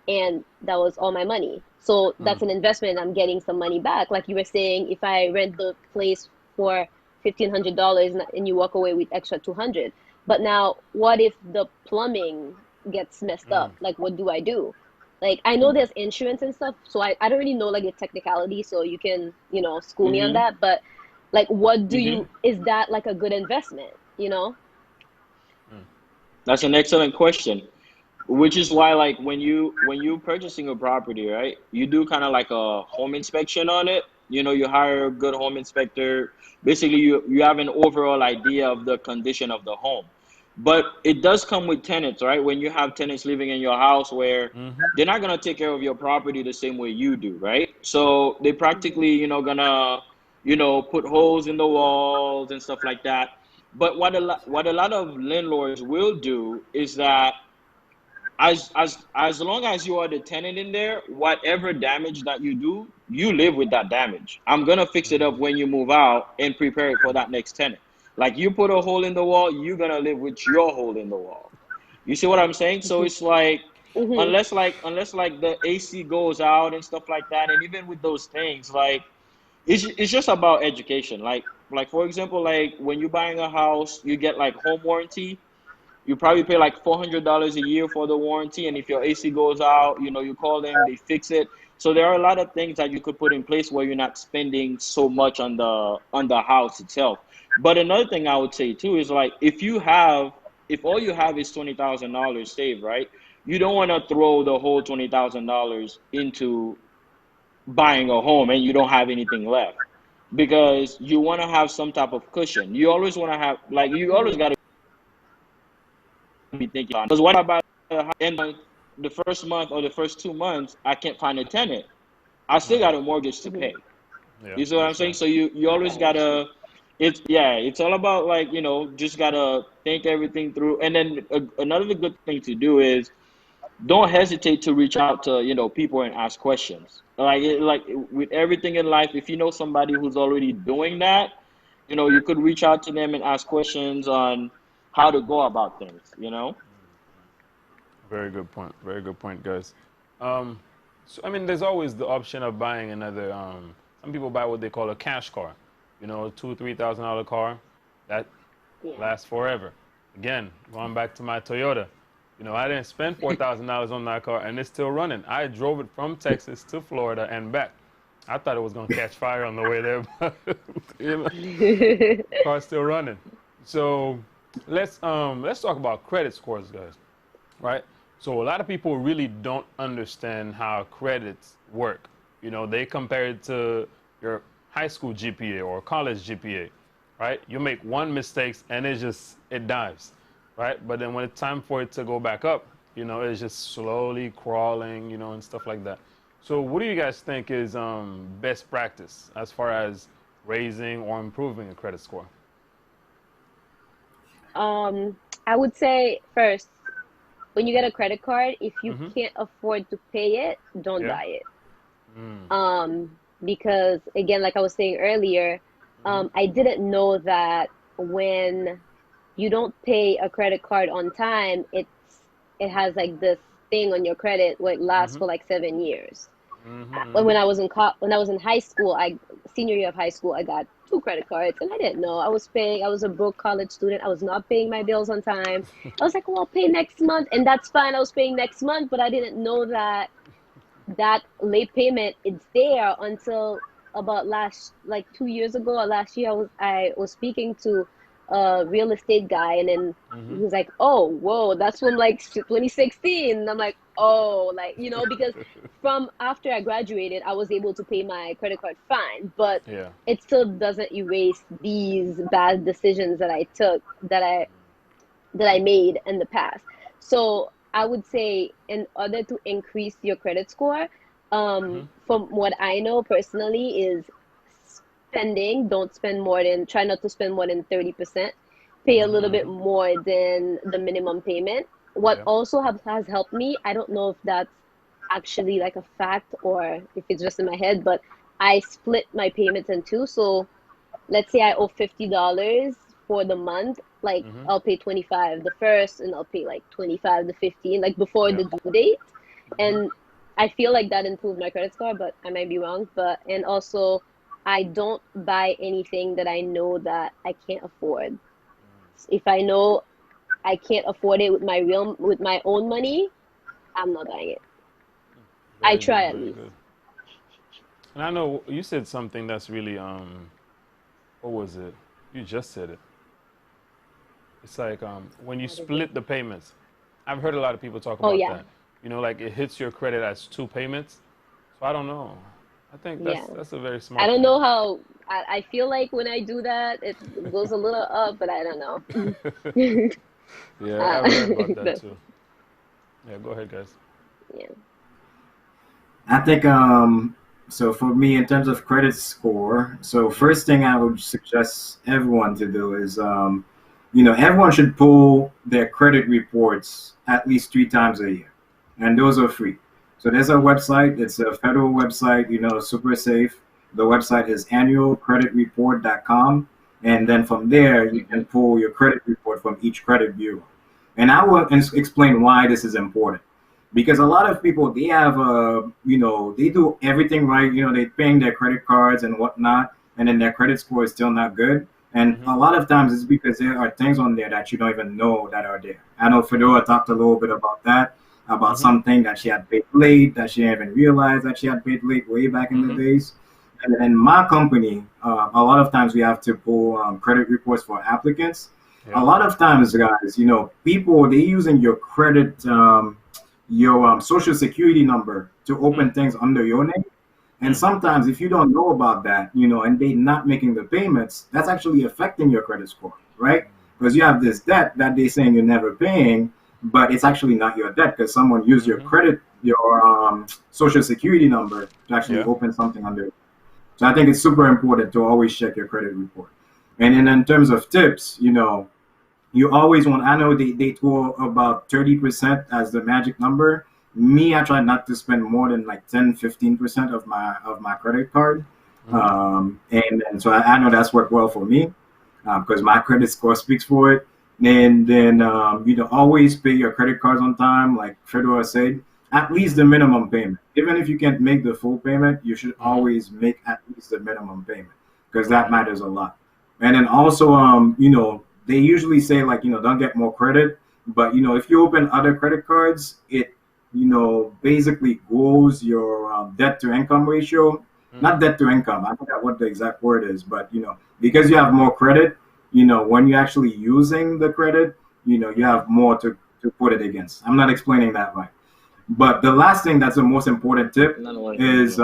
and that was all my money. So Mm. that's an investment. I'm getting some money back. Like you were saying, if I rent the place for $1,500 and you walk away with extra 200, but now what if the plumbing gets messed Mm. up? Like, what do I do? Like, I know there's insurance and stuff, so I don't really know like the technicality, so you can, school me on Mm-hmm. that. But like, what do Mm-hmm. you, is that like a good investment, you know? Mm. That's an excellent question. Which is why, like, when you purchasing a property, right, you do kind of like a home inspection on it. You hire a good home inspector. Basically, you have an overall idea of the condition of the home. But it does come with tenants, right? When you have tenants living in your house, where Mm-hmm. they're not gonna take care of your property the same way you do, right? So they Hmm. practically, gonna, put holes in the walls and stuff like that. But what a lot of landlords will do is that, as long as you are the tenant in there, whatever damage that you do, you live with that damage. I'm gonna fix it up when you move out and prepare it for that next tenant. Like, you put a hole in the wall, you're gonna live with your hole in the wall. You see what I'm saying? So it's like, Hmm. unless like the AC goes out and stuff like that, and even with those things, like, it's just about education. Like for example, like, when you're buying a house, you get like home warranty. You probably pay like $400 a year for the warranty, and if your AC goes out, you call them, they fix it. So there are a lot of things that you could put in place where you're not spending so much on the house itself. But another thing I would say too is, like, if all you have is $20,000 saved, right? You don't want to throw the whole $20,000 into buying a home and you don't have anything left, because you want to have some type of cushion. You always want to have, like, you always Hmm. got to be thinking on. Because what about the first month or the first 2 months, I can't find a tenant. I still Mm. got a mortgage to Hmm. pay. Yeah, You see what I'm that's saying? right. So you always gotta. It's all about, like, just gotta think everything through. And then another good thing to do is, don't hesitate to reach out to people and ask questions. Like with everything in life, if you know somebody who's already doing that, you could reach out to them and ask questions on how to go about things. Very good point. Very good point, guys. Um, so I mean, there's always the option of buying another. Some people buy what they call a cash car. You know, $2,000-$3,000 car, that Yeah. lasts forever. Again, going back to my Toyota, you know, I didn't spend $4,000 on that car, and it's still running. I drove it from Texas to Florida and back. I thought it was gonna catch fire on the way there, but you know, car's still running. So let's talk about credit scores, guys. Right? So a lot of people really don't understand how credits work. You know, they compare it to your high school GPA or college GPA, right? You make one mistake and it dives, right? But then when it's time for it to go back up, you know, it's just slowly crawling, you know, and stuff like that. So what do you guys think is best practice as far as raising or improving a credit score? I would say first, when you get a credit card, if you Mm-hmm. can't afford to pay it, don't Yeah. buy it. Mm. Because again, like I was saying earlier, Mm-hmm. I didn't know that when you don't pay a credit card on time, it has like this thing on your credit where it lasts Mm-hmm. for like 7 years. Mm-hmm. When I was in high school, I senior year of high school, I got two credit cards, and I didn't know I was paying. I was a broke college student. I was not paying my bills on time. I was like, well, I'll pay next month, and that's fine. I was paying next month, but I didn't know that late payment it's there until about last like 2 years ago or last year. I was speaking to a real estate guy, and then he Mm-hmm. was like, oh whoa, that's from like 2016. And I'm like, oh, like, because from after I graduated I was able to pay my credit card fine, but Yeah. it still doesn't erase these bad decisions that I took, that I made in the past. So I would say, in order to increase your credit score, Mm-hmm. from what I know personally, is spending. Don't spend more than, try not to spend more than 30%. Pay a little bit Mm-hmm. more than the minimum payment. What Yeah. also has helped me, I don't know if that's actually like a fact or if it's just in my head, but I split my payments in two. So let's say I owe $50 for the month, like Mm-hmm. I'll pay 25 the first, and I'll pay like 25 the 15, like before Yeah. the due date. Mm-hmm. And I feel like that improved my credit score, but I might be wrong. But and also, I don't buy anything that I know that I can't afford. If I know I can't afford it with my own money, I'm not buying it. I Very try good. at Very least. good. And I know you said something that's really what was it? You just said it. It's like when you What is it? split the payments. I've heard a lot of people talk Oh about yeah, that. You know, like it hits your credit as two payments. So I don't know. I think yeah. that's a very I smart don't thing. know how. I feel like when I do that, it goes a little up, but I don't know. Yeah, I've heard about that But too. Yeah, go ahead, guys. yeah. I think so for me in terms of credit score, so Mm-hmm. first thing I would suggest everyone to do is everyone should pull their credit reports at least 3 times a year. And those are free. So there's a website, it's a federal website, super safe. The website is annualcreditreport.com. And then from there you Hmm. can pull your credit report from each credit bureau. And I will explain why this is important because a lot of people they have they do everything right, they're paying their credit cards and whatnot, and then their credit score is still not good. And Mm-hmm. a lot of times it's because there are things on there that you don't even know that are there. I know Fedora talked a little bit about that, about Mm-hmm. something that she had paid late, that she didn't even realize that she had paid late way back in the Mm-hmm. days. And in my company, a lot of times we have to pull credit reports for applicants. A Yeah. lot of times, guys, people they using your credit, your social security number to Mm. open things under your name. And Mm. sometimes, if you don't know about that, and they not making the payments, that's actually affecting your credit score, right? Because you have this debt that they saying you're never paying, but it's actually not your debt because someone used your Mm-hmm. credit, your social security number to actually Yeah. open something under. So I think it's super important to always check your credit report. And then in terms of tips, you always want, I know they told about 30% as the magic number. Me, I try not to spend more than like 10-15% of my credit card. Mm-hmm. And so I know that's worked well for me because my credit score speaks for it. And then always pay your credit cards on time, like Fedora said, at least the minimum payment. Even if you can't make the full payment, you should Mm-hmm. always make at least the minimum payment. because that matters a lot. And then also, they usually say like, don't get more credit, but if you open other credit cards, it basically grows your debt to income ratio. Not debt to income. I forgot what the exact word is, but because you have more credit, when you're actually using the credit, you have more to put it against. I'm not explaining that right. But the last thing that's the most important tip is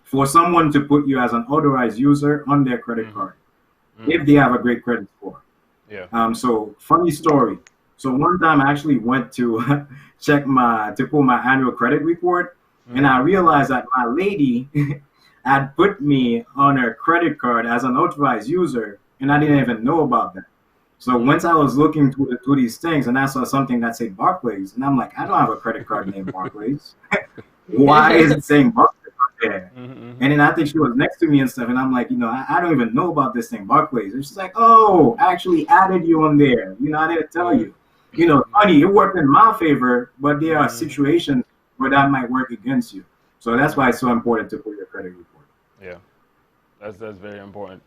for someone to put you as an authorized user on their credit card if they have a great credit score. Yeah. So funny story. So one time I actually went to to pull my annual credit report, and I realized that my lady had put me on her credit card as an authorized user, and I didn't even know about that. So once I was looking through these things, and I saw something that said Barclays, and I'm like, I don't have a credit card named Barclays. Why is it saying Barclays on there? And then I think she was next to me and stuff, and I'm like, I don't even know about this thing, Barclays. And she's like, oh, I actually added you on there. I didn't tell you. Funny, it worked in my favor, but there are situations where that might work against you. So that's why it's so important to put your credit report. Yeah, that's very important.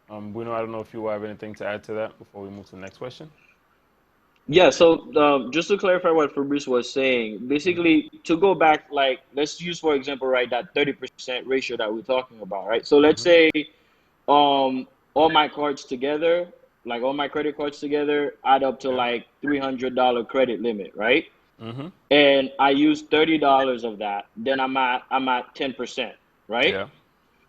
Bruno, I don't know if you have anything to add to that before we move to the next question. Yeah, so just to clarify what Fabrice was saying, basically to go back, like let's use for example, right, that 30% ratio that we're talking about, right? So let's say all my cards together, like all my credit cards together, add up to like $300 credit limit, right? And I use $30 of that, then I'm at 10%, right? Yeah.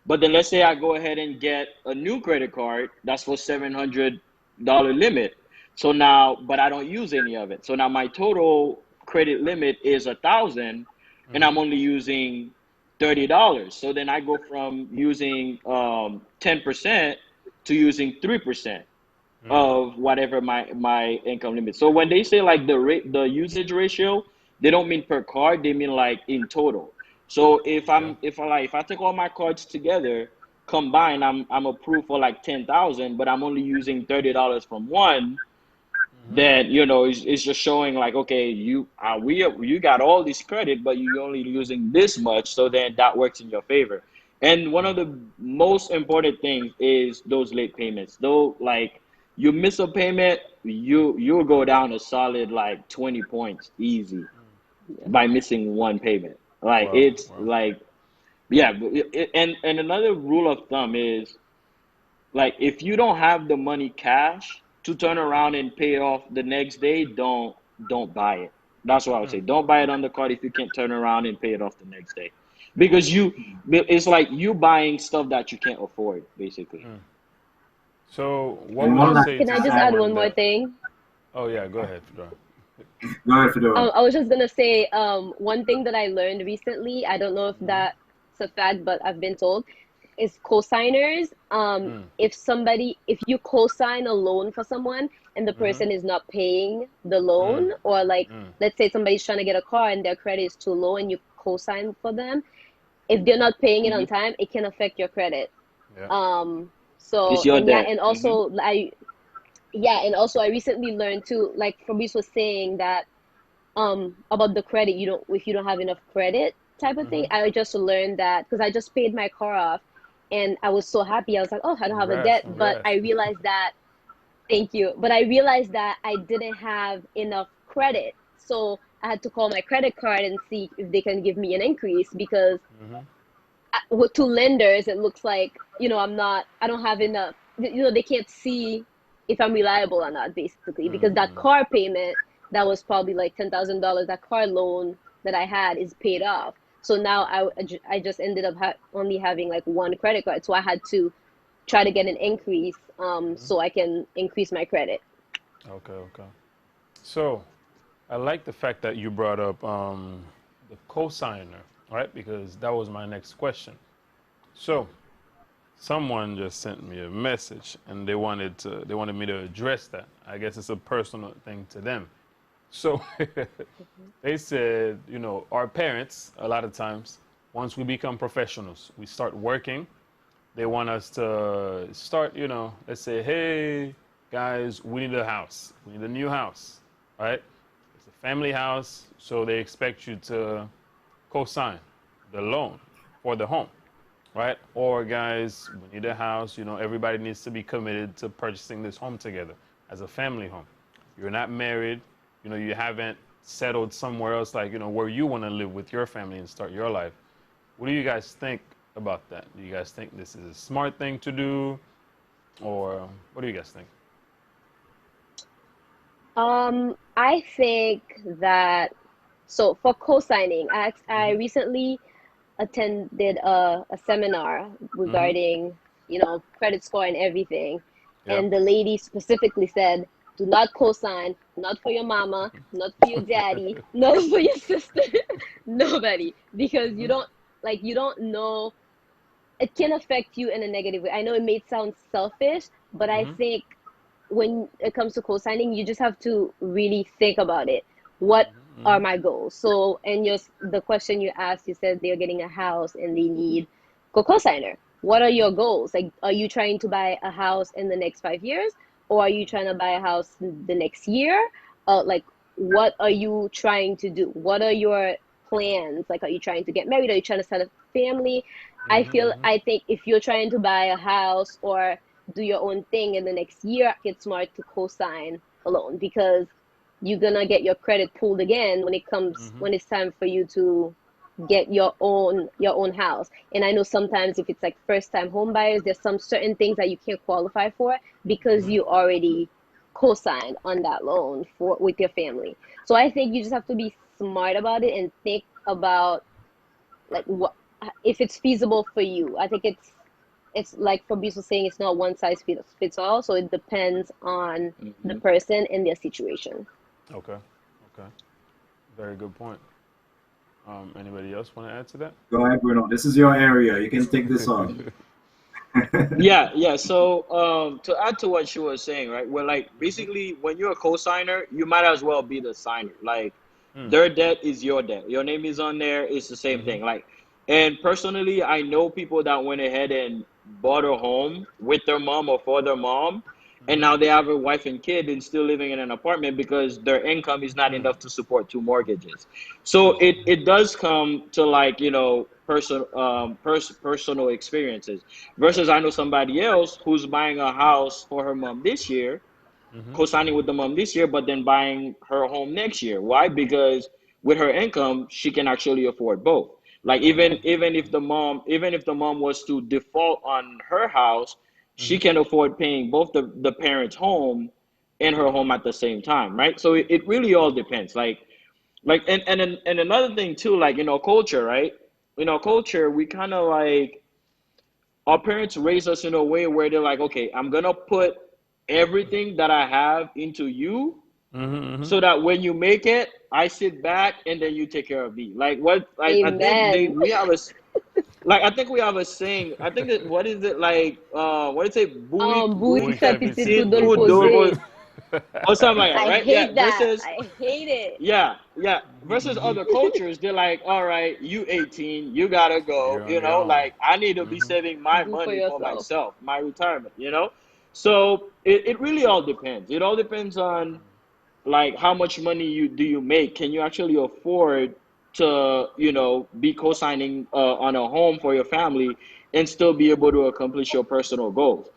But then let's say I go ahead and get a new credit card that's for $700 limit. So now, but I don't use any of it. So now my total credit limit is 1,000, and I'm only using $30. So then I go from using 10% to using 3% of whatever my income limit. So when they say like the usage ratio, they don't mean per card, they mean like in total. So if I take all my cards together combined, I'm approved for like 10,000, but I'm only using $30 from one. Then it's just showing like, okay, you got all this credit, but you're only using this much. So then that works in your favor. And one of the most important things is those late payments. Though, like you miss a payment, you'll go down a solid like 20 points easy by missing one payment. Like it's like, yeah. And another rule of thumb is like if you don't have the money cash to turn around and pay it off the next day, don't buy it. That's what I would say. Don't buy it on the card if you can't turn around and pay it off the next day, because it's like you buying stuff that you can't afford, basically. So what would you say Can to I just add one someone more that? thing? Oh yeah, go ahead, Fedora. Go ahead, Fedora. I was just gonna say, one thing that I learned recently, I don't know if that's a fact, but I've been told, is cosigners. If you cosign a loan for someone and the person is not paying the loan, or like, let's say somebody's trying to get a car and their credit is too low and you cosign for them, if they're not paying it on time, it can affect your credit. Yeah. It's So, your and yeah, debt. and also I recently learned too, like Fabrice was saying that about the credit, if you don't have enough credit type of thing. I just learned that because I just paid my car off and I was so happy. I was like, oh, I don't have a debt. But Congrats. I realized that, thank you. But I realized that I didn't have enough credit. So I had to call my credit card and see if they can give me an increase because with two lenders, it looks like, I don't have enough, they can't see if I'm reliable or not, basically, because that car payment, that was probably like $10,000, that car loan that I had is paid off. So now I just ended up only having like one credit card. So I had to try to get an increase so I can increase my credit. Okay, okay. So I like the fact that you brought up the cosigner, right? Because that was my next question. So someone just sent me a message and they wanted me to address that. I guess it's a personal thing to them. So they said, our parents, a lot of times, once we become professionals, we start working, they want us to start, let's say, hey, guys, we need a house. We need a new house, right? It's a family house, so they expect you to co-sign the loan for the home. right? Or guys, we need a house. You know, everybody needs to be committed to purchasing this home together as a family home. You're not married. You know, you haven't settled somewhere else, like, you know, where you want to live with your family and start your life. What do you guys think about that? Do you guys think this is a smart thing to do, or what do you guys think? I think that so for co-signing, I Mm-hmm. recently attended a seminar Mm-hmm. regarding, credit score and everything. Yeah. And the lady specifically said, do not co-sign, not for your mama, not for your daddy, not for your sister, nobody, because Mm-hmm. you don't know, it can affect you in a negative way. I know it may sound selfish, but I Mm-hmm. think when it comes to co-signing, you just have to really think about it. What are Mm-hmm. my goals? So, and the question you asked, you said they're getting a house and they need co-signer. What are your goals? Like, are you trying to buy a house in the next 5 years, or are you trying to buy a house the next year? Like, what are you trying to do? What are your plans? Like, are you trying to get married? Are you trying to start a family? Mm-hmm. I think if you're trying to buy a house or do your own thing in the next year, it's smart to co-sign a loan because you're gonna get your credit pulled again Mm-hmm. when it's time for you to get your own house. And I know sometimes if it's like first time home buyers, there's some certain things that you can't qualify for because Mm-hmm. you already co-signed on that loan for with your family. So I think you just have to be smart about it and think about like what if it's feasible for you. I think it's like Fabrice was saying, it's not one size fits all. So it depends on the Hmm. person and their situation. Okay. Okay. Very good point. Anybody else want to add to that? Go ahead, Bruno. This is your area. You can take this off. Yeah, yeah. So, to add to what she was saying, right? Well, like Mm-hmm. basically, when you're a co-signer, you might as well be the signer. Like, Mm. their debt is your debt. Your name is on there. It's the same Mm-hmm. thing. Like, and personally, I know people that went ahead and bought a home with their mom or for their mom, and Mm-hmm. now they have a wife and kid and still living in an apartment because their income is not Mm. enough to support two mortgages. So Mm. it does come to like, personal experiences. Versus I know somebody else who's buying a house for her mom this year, Mm-hmm. co-signing with the mom this year, but then buying her home next year. Why? Because with her income, she can actually afford both. Like Okay. even if the mom was to default on her house, she Mm-hmm. can afford paying both the parents' home and her home at the same time, right? So it really all depends. And another thing too, like in our culture, right? In our culture, we kind of like our parents raise us in a way where they're like, okay, I'm gonna put everything that I have into you Mm-hmm. so that when you make it, I sit back and then you take care of me. Like what I think they Amen. we have a like I think we have a saying. I think that what is it like what is it? Bui Bui sapiti kapiti Sit tudol tu dorgoze. dorgo pose. or something like that, I right? Yeah. hate that. Versus I hate it. yeah. Versus other cultures, they're like, all right, you 18, you gotta go. You're on your own. Like I need to be Mm-hmm. saving my Do for money for yourself. myself, my retirement. So it really all depends. It all depends on like how much money you make. Can you actually afford to be co-signing on a home for your family and still be able to accomplish your personal goals?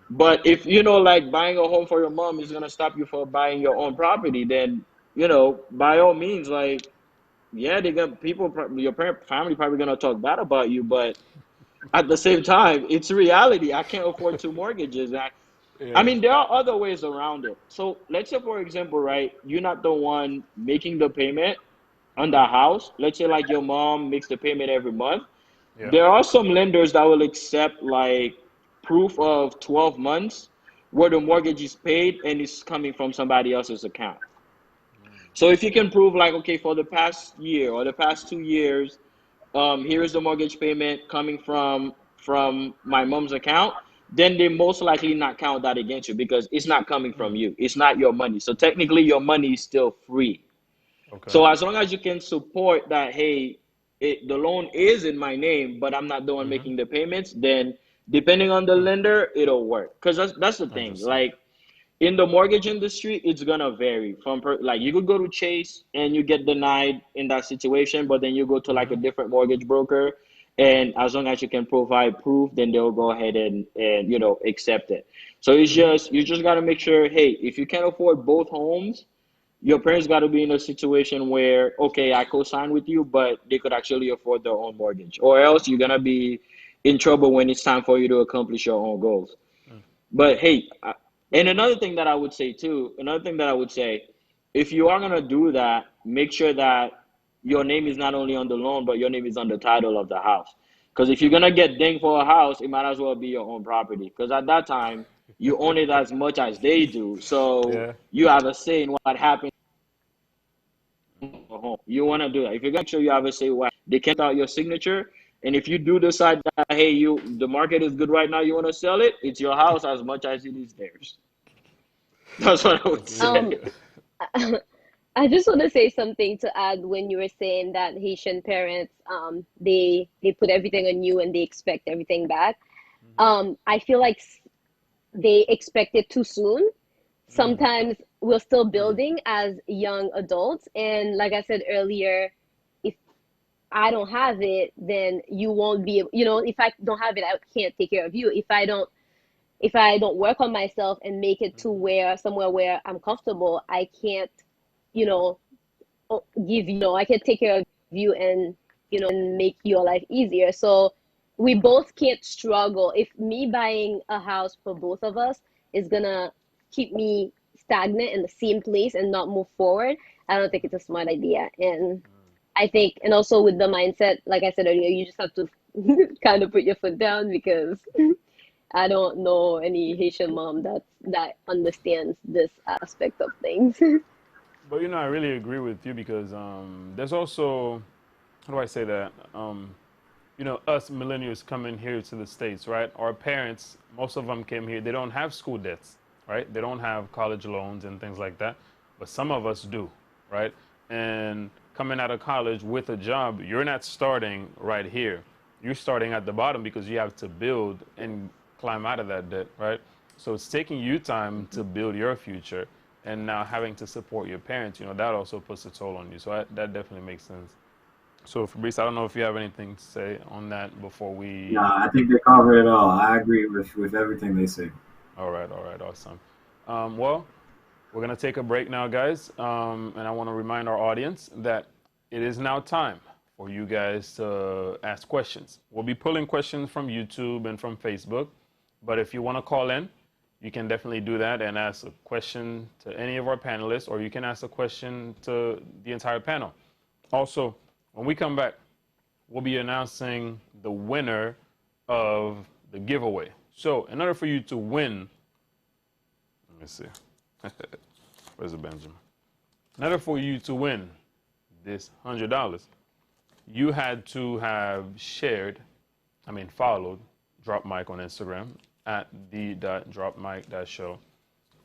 But if like buying a home for your mom is gonna stop you from buying your own property, then by all means, like yeah, they got people, your parent family probably gonna talk bad about you, but at the same time, it's reality. I can't afford two mortgages. I Yeah. mean, there are other ways around it. So let's say, for example, right, you're not the one making the payment on the house. Let's say like your mom makes the payment every month. Yeah. There are some lenders that will accept like proof of 12 months where the mortgage is paid and it's coming from somebody else's account. So if you can prove like, okay, for the past year or the past 2 years, here is the mortgage payment coming from my mom's account, then they most likely not count that against you because it's not coming from Mm. you. It's not your money. So technically your money is still free. Okay. So as long as you can support that, hey, the loan is in my name, but I'm not the one Mm-hmm. making the payments, then depending on the lender, it'll work. Because that's the thing. Interesting. Like in the mortgage industry, it's gonna vary like you could go to Chase and you get denied in that situation, but then you go to like Mm-hmm. a different mortgage broker And as long as you can provide proof, then they'll go ahead and accept it. So it's just you just got to make sure, hey, if you can't afford both homes, your parents got to be in a situation where, okay, I co-sign with you, but they could actually afford their own mortgage, or else you're gonna be in trouble when it's time for you to accomplish your own goals. But hey, and another thing that I would say, if you are gonna do that, make sure that your name is not only on the loan, but your name is on the title of the house. Because if you're gonna get dinged for a house, it might as well be your own property. Because at that time, you own it as much as they do, so Yeah. you have a say in what happens at home. You want to do that. If you're gonna make sure you have a say, what they can't out your signature. And if you do decide that, hey, the market is good right now, you want to sell it, it's your house as much as it is theirs. That's what I would That's really say. good. I just want to say something to add when you were saying that Haitian parents, they put everything on you and they expect everything back. I feel like they expect it too soon. Sometimes we're still building as young adults, and like I said earlier, if I don't have it, then you won't be able, if I don't have it, I can't take care of you. If I don't work on myself and make it to where somewhere where I'm comfortable, I can't, you know, I can take care of you and, and make your life easier. So we both can't struggle. If me buying a house for both of us is gonna keep me stagnant in the same place and not move forward, I don't think it's a smart idea. And I think, and also with the mindset, like I said earlier, you just have to kind of put your foot down, because I don't know any Haitian mom that understands this aspect of things. But I really agree with you because there's also, how do I say that? Us millennials coming here to the States, right? Our parents, most of them came here, they don't have school debts, right? They don't have college loans and things like that. But some of us do, right? And coming out of college with a job, you're not starting right here. You're starting at the bottom because you have to build and climb out of that debt, right? So it's taking you time to build your future, and now having to support your parents, that also puts a toll on you. So that definitely makes sense. So Fabrice, I don't know if you have anything to say on that before we. No, I think they cover it all. I agree with everything they say. All right, awesome. Well, we're gonna take a break now, guys, and I want to remind our audience that it is now time for you guys to ask questions. We'll be pulling questions from YouTube and from Facebook, but if you want to call in, you can definitely do that and ask a question to any of our panelists, or you can ask a question to the entire panel. Also, when we come back, we'll be announcing the winner of the giveaway. So in order for you to win, let me see, where's the Benjamin? In order for you to win this $100, you had to have followed DroppedMic on Instagram at the.droppedmic.show.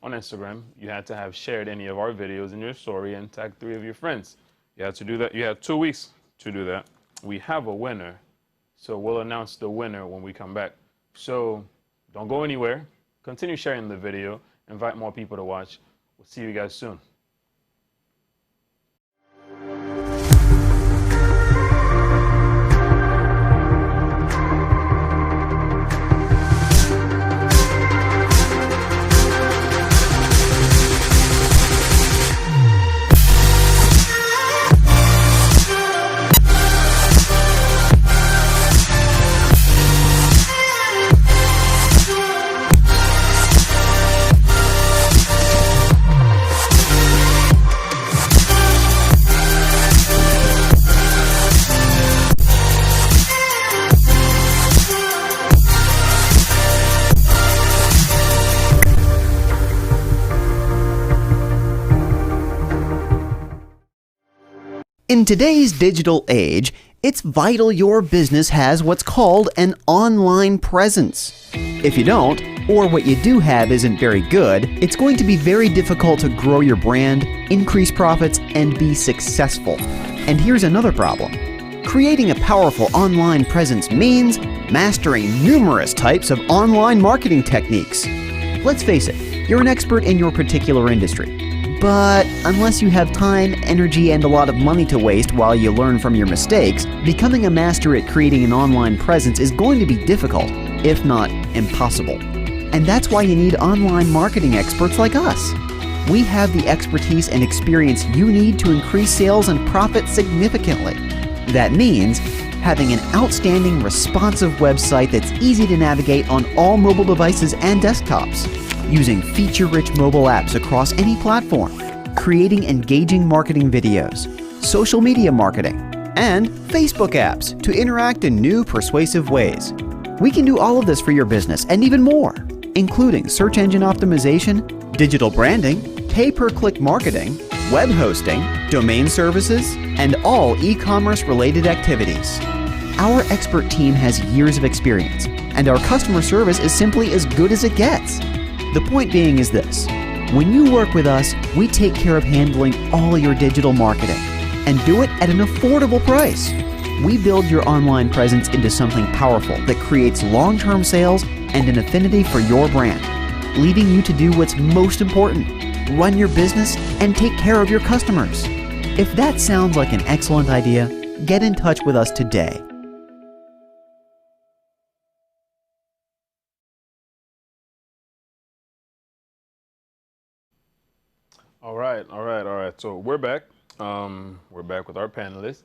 On Instagram, you had to have shared any of our videos in your story and tagged 3 of your friends. You had to do that. You had 2 weeks to do that. We have a winner, so we'll announce the winner when we come back. So don't go anywhere. Continue sharing the video. Invite more people to watch. We'll see you guys soon. In today's digital age, it's vital your business has what's called an online presence. If you don't, or what you do have isn't very good, it's going to be very difficult to grow your brand, increase profits, and be successful. And here's another problem. Creating a powerful online presence means mastering numerous types of online marketing techniques. Let's face it, you're an expert in your particular industry. But unless you have time, energy, and a lot of money to waste while you learn from your mistakes, becoming a master at creating an online presence is going to be difficult, if not impossible. And that's why you need online marketing experts like us. We have the expertise and experience you need to increase sales and profit significantly. That means having an outstanding, responsive website that's easy to navigate on all mobile devices and desktops, using feature-rich mobile apps across any platform, creating engaging marketing videos, social media marketing, and Facebook apps to interact in new, persuasive ways. We can do all of this for your business and even more, including search engine optimization, digital branding, pay-per-click marketing, web hosting, domain services, and all e-commerce related activities. Our expert team has years of experience, and our customer service is simply as good as it gets. The point being is this: when you work with us, we take care of handling all your digital marketing and do it at an affordable price. We build your online presence into something powerful that creates long-term sales and an affinity for your brand, leading you to do what's most important: run your business and take care of your customers. If that sounds like an excellent idea, get in touch with us today. All right, all right, all right. So we're back. We're back with our panelists.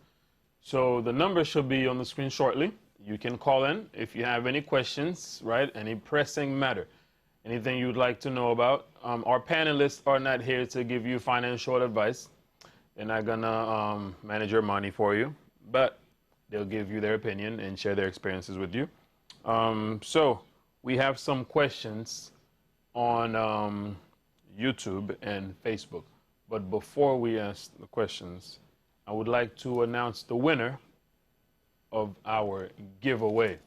So the number should be on the screen shortly. You can call in if you have any questions, right? Any pressing matter, anything you'd like to know about. Our panelists are not here to give you financial advice. They're not gonna manage your money for you, but they'll give you their opinion and share their experiences with you. So we have some questions on YouTube and Facebook. But before we ask the questions, I would like to announce the winner of our giveaway.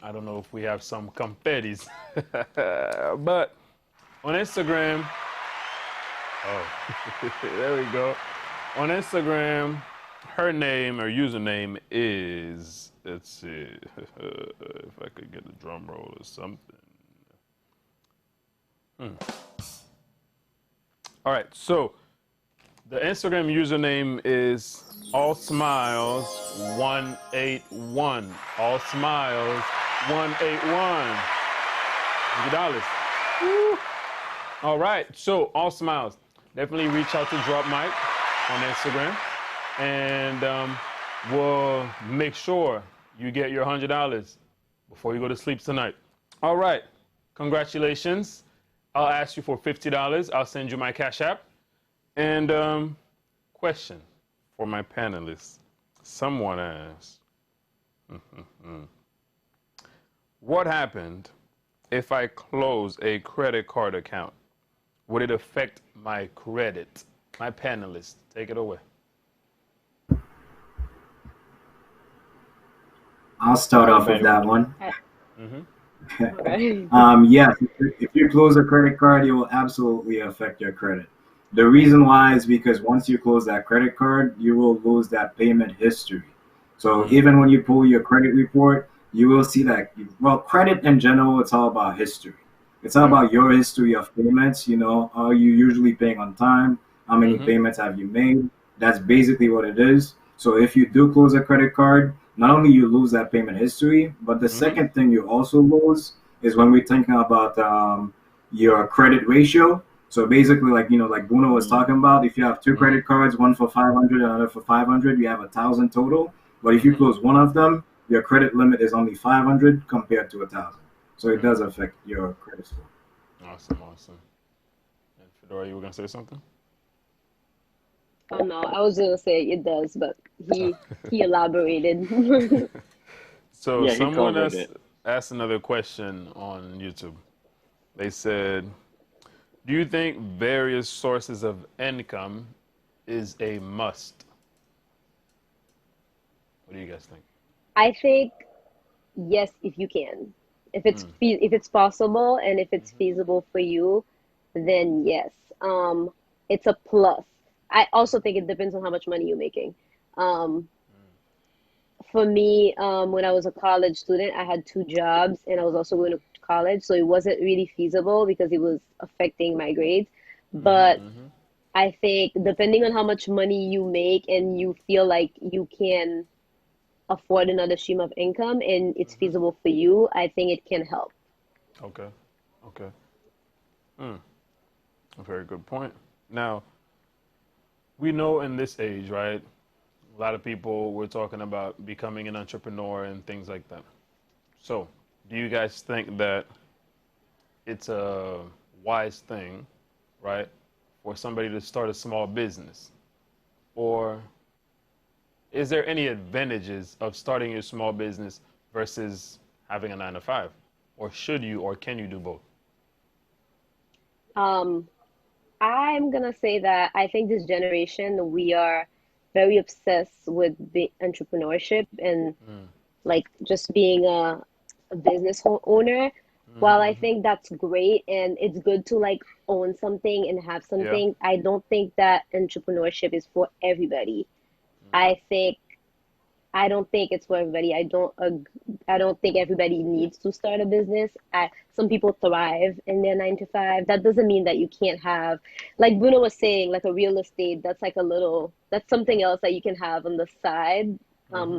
I don't know if we have some confettis, but on Instagram, oh, there we go. On Instagram, her name or username is, let's see, if I could get a drum roll or something. All right, so the Instagram username is allsmiles181. Allsmiles181. $100. Woo. All right, so all smiles. Definitely reach out to DroppedMic on Instagram, and we'll make sure you get your $100 before you go to sleep tonight. All right, congratulations. I'll ask you for $50. I'll send you my Cash App. And question for my panelists. Someone asked, what happened if I close a credit card account? Would it affect my credit? My panelists, take it away. I'll start off with that one. Okay. Yes, if you close a credit card, it will absolutely affect your credit. The reason why is because once you close that credit card, you will lose that payment history. So even when you pull your credit report, you will see that, well, credit in general, it's all about history. It's all about your history of payments. You know, are you usually paying on time? How many payments have you made? That's basically what it is. So if you do close a credit card, not only you lose that payment history, but the second thing you also lose is when we're thinking about your credit ratio. So basically, like, you know, like Bruno was talking about, if you have two credit cards, one for 500, another for 500, you have 1,000 total. But if you close one of them, your credit limit is only 500 compared to 1,000. So it does affect your credit score. Awesome, awesome. And Fedora, you were gonna say something? Oh no, I was gonna say it does, but he elaborated. So Yeah, he someone covered it. asked another question on YouTube. They said, do you think various sources of income is a must? What do you guys think? I think yes, if you can. If it's possible and if it's feasible for you, then yes. It's a plus. I also think it depends on how much money you're making. Um, for me, when I was a college student, I had two jobs and I was also going to college, so it wasn't really feasible because it was affecting my grades. But I think depending on how much money you make and you feel like you can afford another stream of income and it's feasible for you, I think it can help. Okay. Okay. Mm, a very good point. Now, we know in this age, right? A lot of people were talking about becoming an entrepreneur and things like that. So, do you guys think that it's a wise thing, right, for somebody to start a small business? Or is there any advantages of starting your small business versus having a 9 to 5? Or should you or can you do both? Um, I'm gonna say that I think this generation we are very obsessed with entrepreneurship and Mm. like just being a business owner. While I Mm-hmm. think that's great and it's good to like own something and have Yeah. something, I don't think that entrepreneurship is for everybody. I think I don't think it's for everybody. I don't think everybody needs to start a business. Some people thrive in their 9 to 5. That doesn't mean that you can't have, like Bruno was saying, like a real estate. That's like a little. That's something else that you can have on the side. Mm-hmm.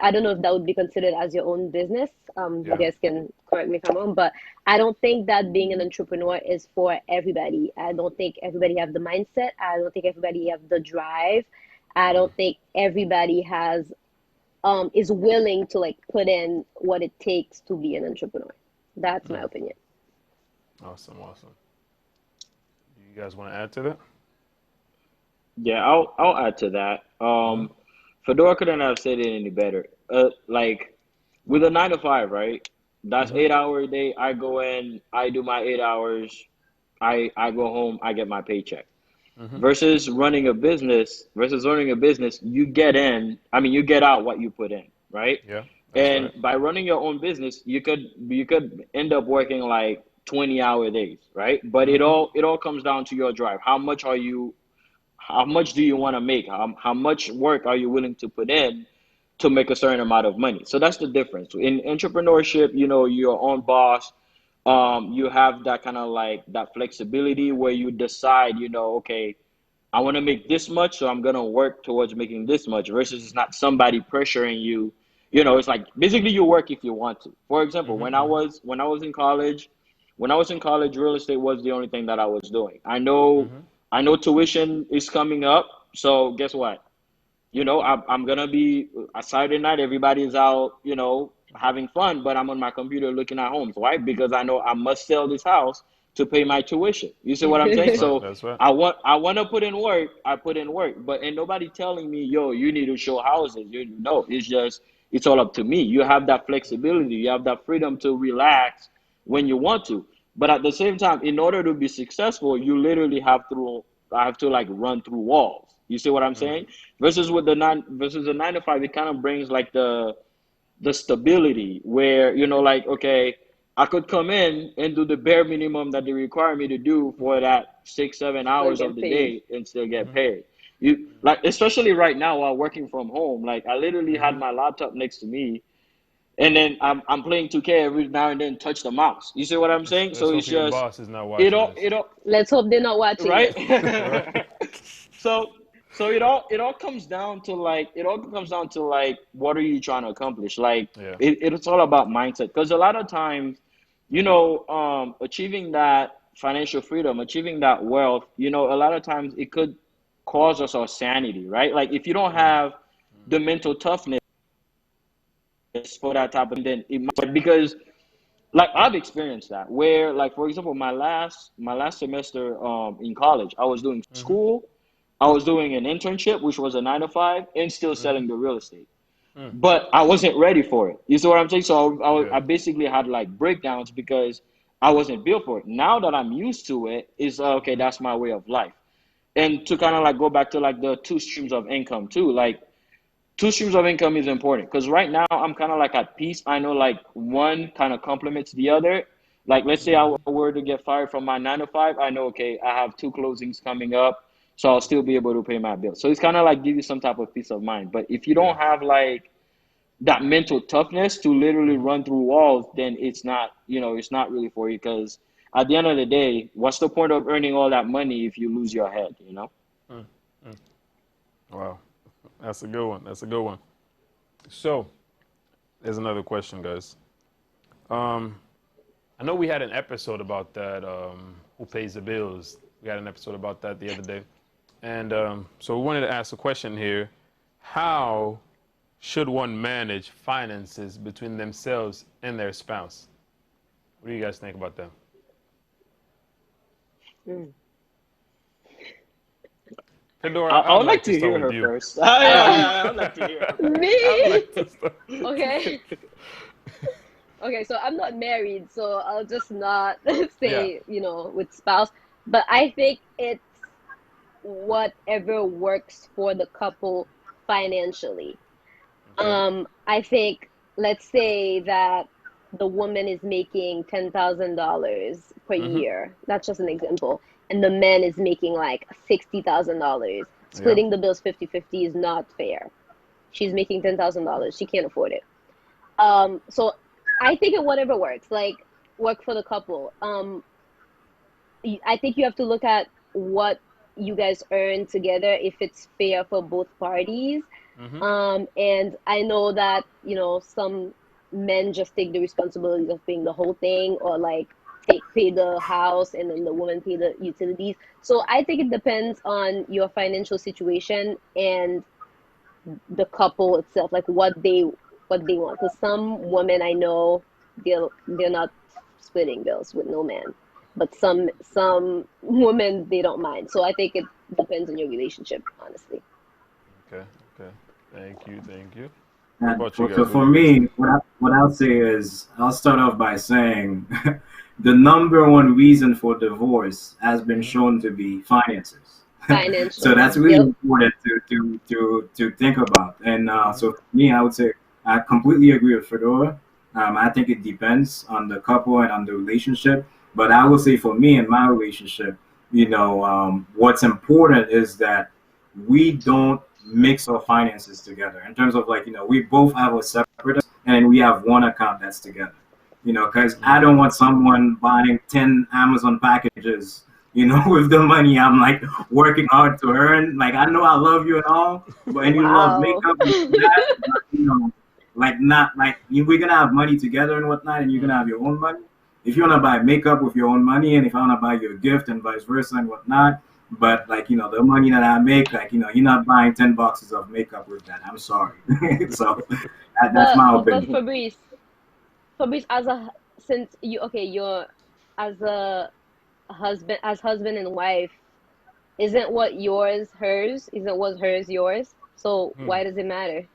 I don't know if that would be considered as your own business. You Yeah. guys can correct me if I'm wrong, but I don't think that being an entrepreneur is for everybody. I don't think everybody have the mindset. I don't think everybody have the drive. I Mm. don't think everybody has is willing to like put in what it takes to be an entrepreneur. That's my Mm. opinion. Awesome. Awesome. Do you guys want to add to that? Yeah, I'll add to that. Mm-hmm. Fedora couldn't have said it any better. Like with a 9 to 5, right? That's Mm-hmm. 8 hour a day. I go in, I do my 8 hours, I go home, I get my paycheck. Mm-hmm. Versus running a business, you get in, I mean you get out what you put in, right? Yeah, that's And right. by running your own business, you could end up working like 20-hour days, right? But it Mm-hmm. all comes down to your drive. How much do you want to make? How much work are you willing to put in to make a certain amount of money? So that's the difference. In entrepreneurship, you're your own boss. You have that kind of like that flexibility where you decide, okay, I want to make this much, so I'm gonna work towards making this much. Versus it's not somebody pressuring you. It's like basically you work if you want to. For example, when I Mm-hmm. was when I was in college, real estate was the only thing that I was doing. Mm-hmm. I know tuition is coming up, so guess what? I'm gonna be a Saturday night. Everybody's out, having fun, but I'm on my computer looking at homes. Why? Because I know I must sell this house to pay my tuition. You see what I'm saying? That's right. So That's right. I want to put in work. I put in work, but ain't nobody telling me, yo, you need to show houses. No, it's all up to me. You have that flexibility. You have that freedom to relax when you want to. But at the same time, in order to be successful, you literally have to like run through walls. You see what I'm Mm. saying? Versus the 9 to 5, it kind of brings like the stability where like, okay, I could come in and do the bare minimum that they require me to do for that 6 7 hours Still of the get paid. day and still get Mm-hmm. paid. You like, especially right now while working from home, like I literally Mm-hmm. had my laptop next to me, and then I'm playing 2K every now and then, touch the mouse. You see what I'm saying? Let's So hope it's your just boss is not it watching all this. it all Let's hope they're not watching. right. Right? so it all comes down to like what are you trying to accomplish? Like Yeah. it's all about mindset, because a lot of times, achieving that financial freedom, achieving that wealth, a lot of times it could cause us our sanity, right? Like if you don't Mm. have the mental toughness for that type of, then it might, because like I've experienced that where, like, for example, my last semester in college, I was doing Mm-hmm. school, I was doing an internship, which was a 9 to 5, and still Mm-hmm. selling the real estate. Mm. But I wasn't ready for it. You see what I'm saying? So Yeah. I basically had like breakdowns because I wasn't built for it. Now that I'm used to it, it's okay. Mm-hmm. That's my way of life. And to kind of like go back to like the two streams of income too, like two streams of income is important because right now I'm kind of like at peace. I know like one kind of complements the other. Like let's say I Mm-hmm. were to get fired from my 9 to 5, I know, okay, I have two closings coming up, so I'll still be able to pay my bills. So it's kind of like give you some type of peace of mind. But if you Yeah. don't have like that mental toughness to literally Mm-hmm. run through walls, then it's not really for you. Because at the end of the day, what's the point of earning all that money if you lose your head, you know? Mm, mm. Wow, that's a good one. That's a good one. So, there's another question, guys. I know we had an episode about that. Who pays the bills? We had an episode about that the other day, and so we wanted to ask a question here: how should one manage finances between themselves and their spouse? What do you guys think about that? Mm. Fedora, I I'd would like like to to start hear with her you. first. I'd like to hear her first. I'd Me? like to start. Okay. Okay, so I'm not married, so I'll just not Yeah. say, with spouse. But I think it's whatever works for the couple financially. Okay. I think, let's say that the woman is making $10,000 per Mhm. year. That's just an example. And the man is making like $60,000. Yeah. Splitting the bills 50-50 is not fair. She's making $10,000. She can't afford it. So I think it whatever works, like work for the couple. I think you have to look at what you guys earn together, if it's fair for both parties. Mhm. And I know that, some men just take the responsibility of paying the whole thing, or like pay the house and then the woman pay the utilities. So I think it depends on your financial situation and the couple itself, like what they want. Because some women I know, they're not splitting bills with no man, but some women, they don't mind. So I think it depends on your relationship, honestly. Okay. Okay. Thank you. Thank you. What And about you so guys? What for do you guys me, think? what I'll say is, I'll start off by saying the number one reason for divorce has been Mhm. shown to be finances. So Financial. that's really Yep. important to think about. And Mhm. so for me, I would say I completely agree with Fedora. I think it depends on the couple and on the relationship. But I will say for me and my relationship, what's important is that we don't mix our finances together in terms of, like, we both have a separate and we have one account that's together. Because I don't Mhm. want someone buying 10 Amazon packages, with the money I'm like working hard to earn. Like, I know I love you and all, but and you love Wow. makeup and that, but, like, not like we're gonna have money together and whatnot, and you're gonna have Mhm. your own money. If you wanna buy makeup with your own money, and if I wanna buy you a gift and vice versa and whatnot, but, like, the money that I make, like, you're not buying 10 boxes of makeup with that. I'm sorry. So that's But my but opinion. Fabrice, since you're as a husband and wife, isn't what yours hers? Isn't what hers yours? So Hmm. why does it matter?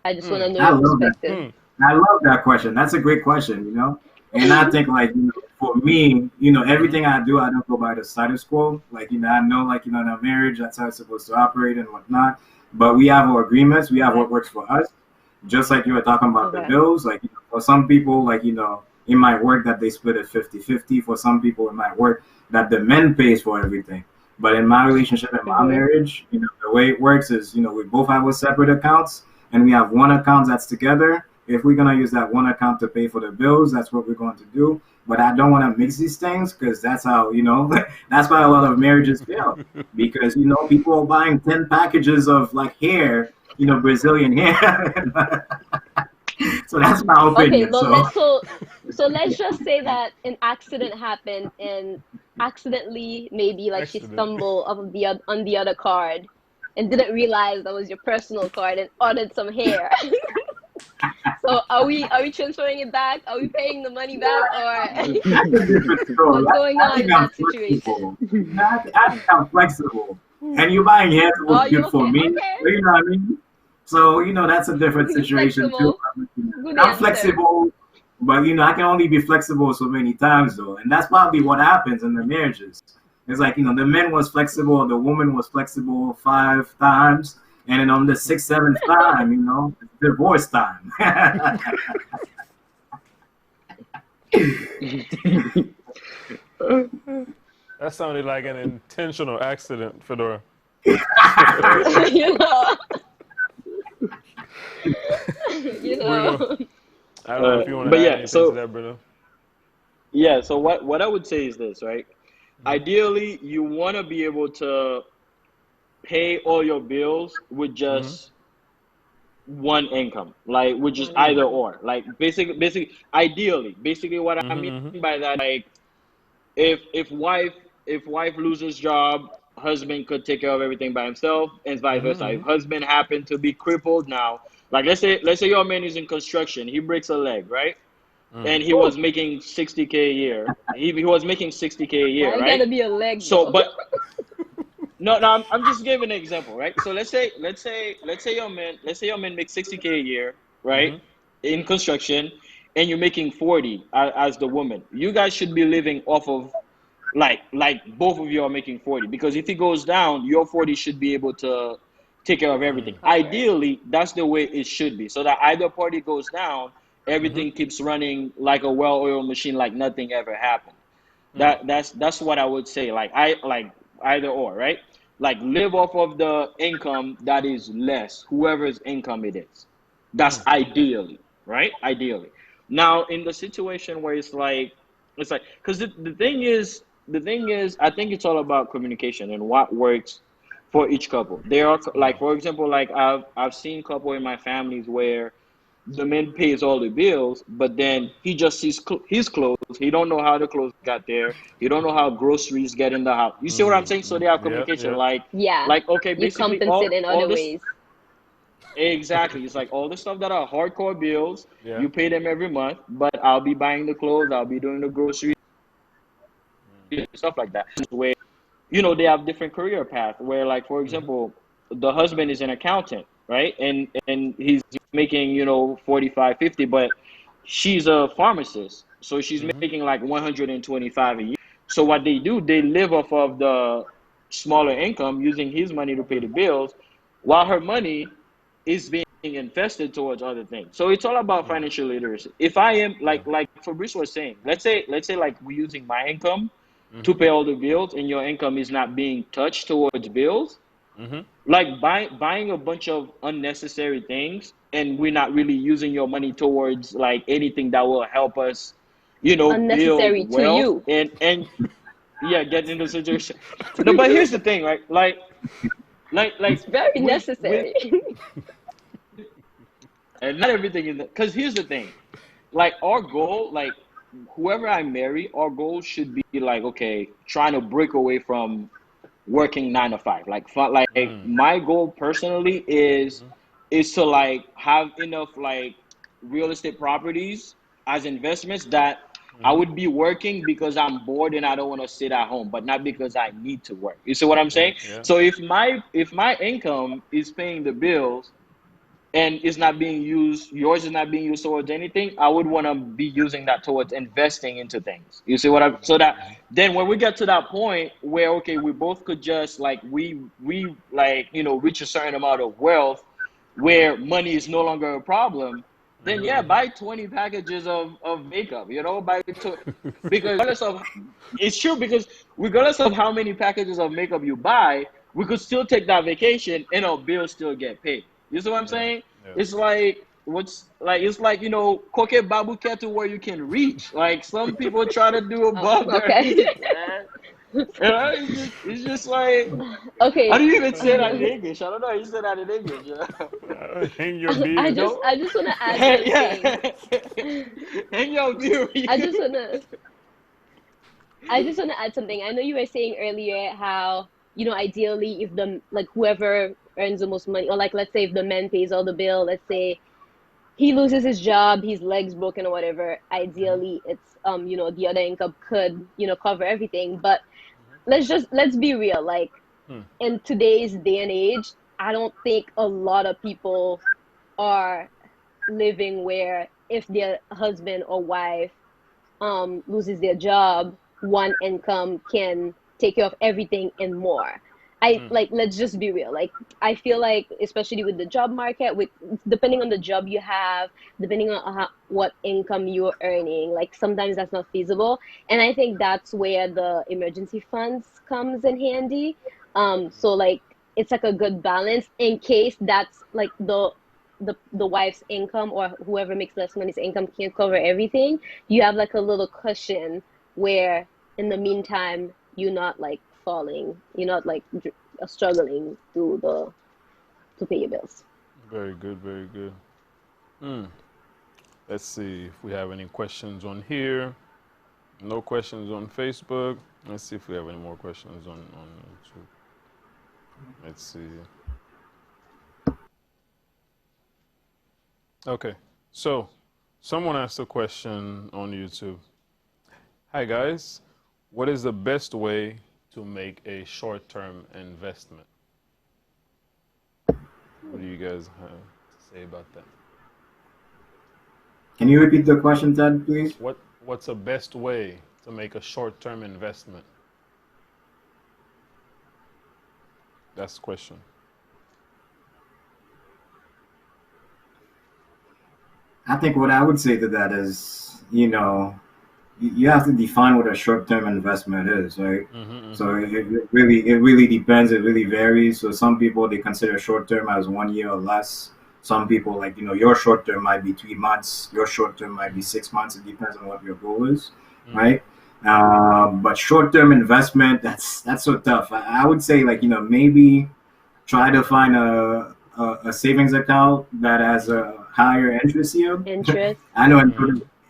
I just want to Hmm. know I your love that. perspective. Hmm. I love that question. That's a great question. And I think, like, for me, Mhm. everything I do, I don't go by the status quo. Like, I know, like, in a marriage, that's how it's supposed to operate and whatnot. But we have our agreements. We have Okay. what works for us. Just like you were talking about the Okay. bills, like, for some people, like, it might work that they split it 50-50. For some people, it might work that the men pays for everything. But in my relationship and my Mm-hmm. marriage, the way it works is, we both have our separate accounts and we have one account that's together. If we're gonna use that one account to pay for the bills, that's what we're going to do. But I don't want to mix these things, because that's how, that's why a lot of marriages fail, because people are buying 10 packages of, like, hair, Brazilian hair. So that's my Okay, opinion. well, So let's just say that an accident happened, and accidentally, maybe like she Accident. stumbled on the other card and didn't realize that was your personal card and ordered some hair. So are we transferring it back? Are we paying the money back, or that's a different story. what's going I on think in I'm that situation? flexible. I think I'm flexible. And you buying hair Oh, was you good for okay? me. Okay. So, you know what I mean? So, that's a different You're situation too. flexible. Good I'm answer. flexible, but, I can only be flexible so many times though. And that's probably what happens in the marriages. It's like, the man was flexible, the woman was flexible 5 times, and then on the sixth, seventh time, it's divorce time. That sounded like an intentional accident, Fedora. you know. you Bruno, know. I don't know if you want to but add yeah, anything to so that, Bruno. Yeah, so what I would say is this, right? Hmm. Ideally, you want to be able to pay all your bills with Hmm. just one income, like which is One either Mm. income. or. Like basically, ideally, basically what I mean Hmm. by that, like if wife loses job, husband could take care of everything by himself, and vice versa. If Hmm. husband happened to be crippled now, like let's say your man is in construction, he breaks a leg, right? Mm. And he Ooh, was making 60K a year. He was making 60K a why year, you right? gotta be a leg So, though? but no, no, I'm just giving an example, right? So let's say your man makes 60K a year, right? Hmm. In construction, and you're making 40 as the woman. You guys should be living off of like both of you are making 40, because if it goes down, your 40 should be able to take care of everything. Mm. Cover. Ideally, that's the way it should be. So that either party goes down, Hmm. everything keeps running like a well-oiled machine, like nothing ever happened. Mm. That's what I would say. Like I like either or, right? Like live off of the income that is less, whoever's income it is. That's Mm. ideally, right? Ideally. Now in the situation where it's like because the thing is I think it's all about communication and what works for each couple. There are like, Mm. for example, like I've seen couple in my families where the man pays all the bills, but then he just sees his clothes. He don't know how the clothes got there. He don't know how groceries get in the house. You see what I'm Mm. saying? So Mm. they have Yep. communication. Yep. Yeah, Like okay, you basically compensate in all other this ways. exactly. It's like all the stuff that are hardcore bills. Yeah. You pay them every month, but I'll be buying the clothes. I'll be doing the groceries and stuff like that. Where they have different career path. Where like for Hmm. example, the husband is an accountant, right? And he's making 45, 50, but she's a pharmacist, so she's Hmm. making like 125 a year. So what they do, they live off of the smaller income, using his money to pay the bills, while her money is being invested towards other things. So it's all about Mm. financial literacy. If I am Yeah. like Fabrice was saying, let's say like we're using my income to Hmm. pay all the bills, and your income is not being touched towards bills, Hmm. like buying a bunch of unnecessary things, and we're not really using your money towards like anything that will help us build Unnecessary to wealth you. and yeah, get into the situation. No, but here's the thing, right? Like It's very with necessary. and not everything is, because here's the thing, like our goal, like whoever I marry, our goal should be like, okay, trying to break away from working 9 to 5. Like like Mm. my goal personally is to like have enough like real estate properties as investments, that I Hmm. would be working because I'm bored and I don't want to sit at home, but not because I need to work. You see what I'm Yeah. saying? Yeah. So if my income is paying the bills and it's not being used, yours is not being used towards anything, I would want to be using that towards investing into things. You see what I'm, so that then when we get to that point where okay, we both could just like we like reach a certain amount of wealth where money is no longer a problem, then yeah, Hmm. buy 20 packages of makeup, because regardless of, it's true, because regardless of how many packages of makeup you buy, we could still take that vacation and our bills still get paid. You see what I'm Yeah. saying? Yeah. It's like it's like koke babu to where you can reach. Like some people try to do Oh, above their okay. means, man. It's just like, how Okay. do you even say that in English? I don't know how you say that in English. Hang your I beard. just No, I just want to add something. yeah. Hang your view. I just want to I just want to add something. I know you were saying earlier how, ideally if the like whoever earns the most money, or like let's say if the man pays all the bill, let's say he loses his job, his legs broken or whatever, ideally it's the other income could, cover everything. But let's be real, like Hmm. in today's day and age, I don't think a lot of people are living where if their husband or wife loses their job, one income can take care of everything and more. I Hmm. like let's just be real. Like I feel like especially with the job market, with depending on the job you have, depending on what income you're earning, like sometimes that's not feasible. And I think that's where the emergency funds comes in handy. So like it's like a good balance in case that's like the wife's income or whoever makes less money's income can't cover everything, you have like a little cushion where in the meantime you're not like falling, you're not like struggling to pay your bills. Very good, very good. Hmm. Let's see if we have any questions on here. No questions on Facebook. Let's see if we have any more questions on YouTube. Let's see. Okay, so someone asked a question on YouTube. Hi guys, what is the best way to make a short-term investment? What do you guys have to say about that? Can you repeat the question, Ted, please? What's the best way to make a short-term investment? That's the question. I think what I would say to that is, you have to define what a short-term investment is, right? So it really depends. It really varies. So some people, they consider short-term as 1 year or less. Some people, like, your short-term might be 3 months. Your short-term might be 6 months. It depends on what your goal is, right? But short-term investment, that's so tough. I would say, like, maybe try to find a savings account that has a higher interest yield. Interest. I know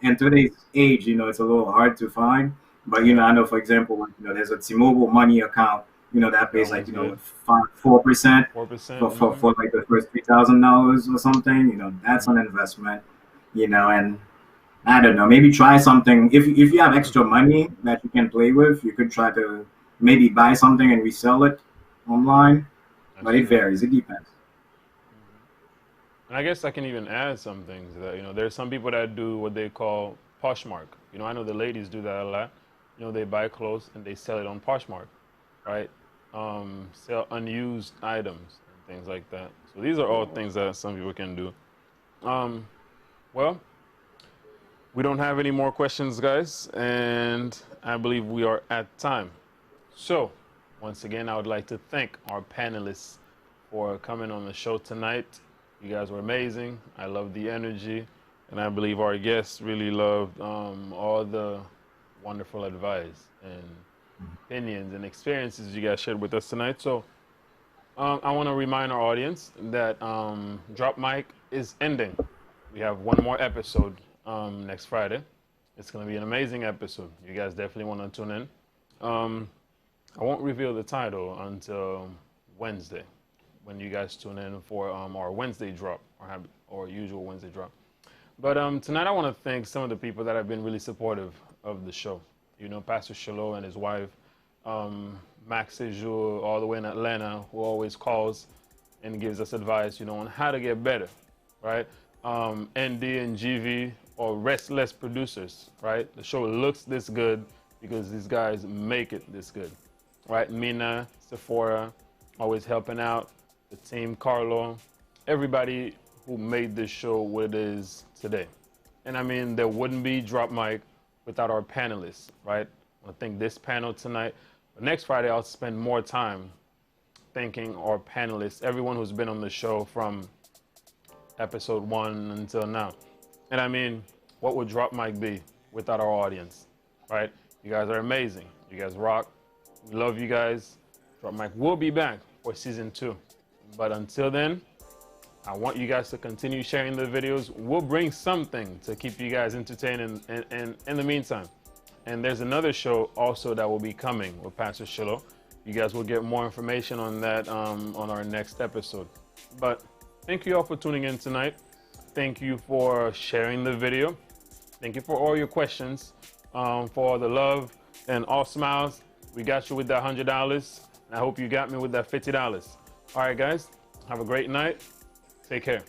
in today's age, it's a little hard to find. But I know, for example, like, there's a T-Mobile Money account, that pays like 4% 4%. for like the first $3,000 or something. That's an investment. And I don't know, maybe try something. If you have extra money that you can play with, you could try to maybe buy something and resell it online. But it varies. It depends. And I guess I can even add some things that, there's some people that do what they call Poshmark. I know the ladies do that a lot. They buy clothes and they sell it on Poshmark, right? Sell unused items and things like that. So these are all things that some people can do. Well, we don't have any more questions, guys, and I believe we are at time. So, once again, I would like to thank our panelists for coming on the show tonight. You guys were amazing. I love the energy, and I believe our guests really loved all the wonderful advice and opinions and experiences you guys shared with us tonight. So I want to remind our audience that DroppedMic is ending. We have one more episode next Friday. It's going to be an amazing episode. You guys definitely want to tune in. I won't reveal the title until Wednesday, when you guys tune in for our Wednesday drop, or usual Wednesday drop. But tonight I want to thank some of the people that have been really supportive of the show. Pastor Shiloh and his wife, Max Sejour, all the way in Atlanta, who always calls and gives us advice, on how to get better, right? ND and GV, or Restless Producers, right? The show looks this good because these guys make it this good, right? Mina, Sephora, always helping out. The team, Carlo, everybody who made this show what it is today. And I mean, there wouldn't be DroppedMic without our panelists, right? I think this panel tonight, but next Friday, I'll spend more time thanking our panelists, everyone who's been on the show from episode 1 until now. And I mean, what would DroppedMic be without our audience, right? You guys are amazing. You guys rock. We love you guys. DroppedMic will be back for season 2. But until then, I want you guys to continue sharing the videos. We'll bring something to keep you guys entertained in the meantime. And there's another show also that will be coming with Pastor Shiloh. You guys will get more information on that on our next episode. But thank you all for tuning in tonight. Thank you for sharing the video. Thank you for all your questions, for the love and all smiles. We got you with that $100. And I hope you got me with that $50. All right, guys, have a great night. Take care.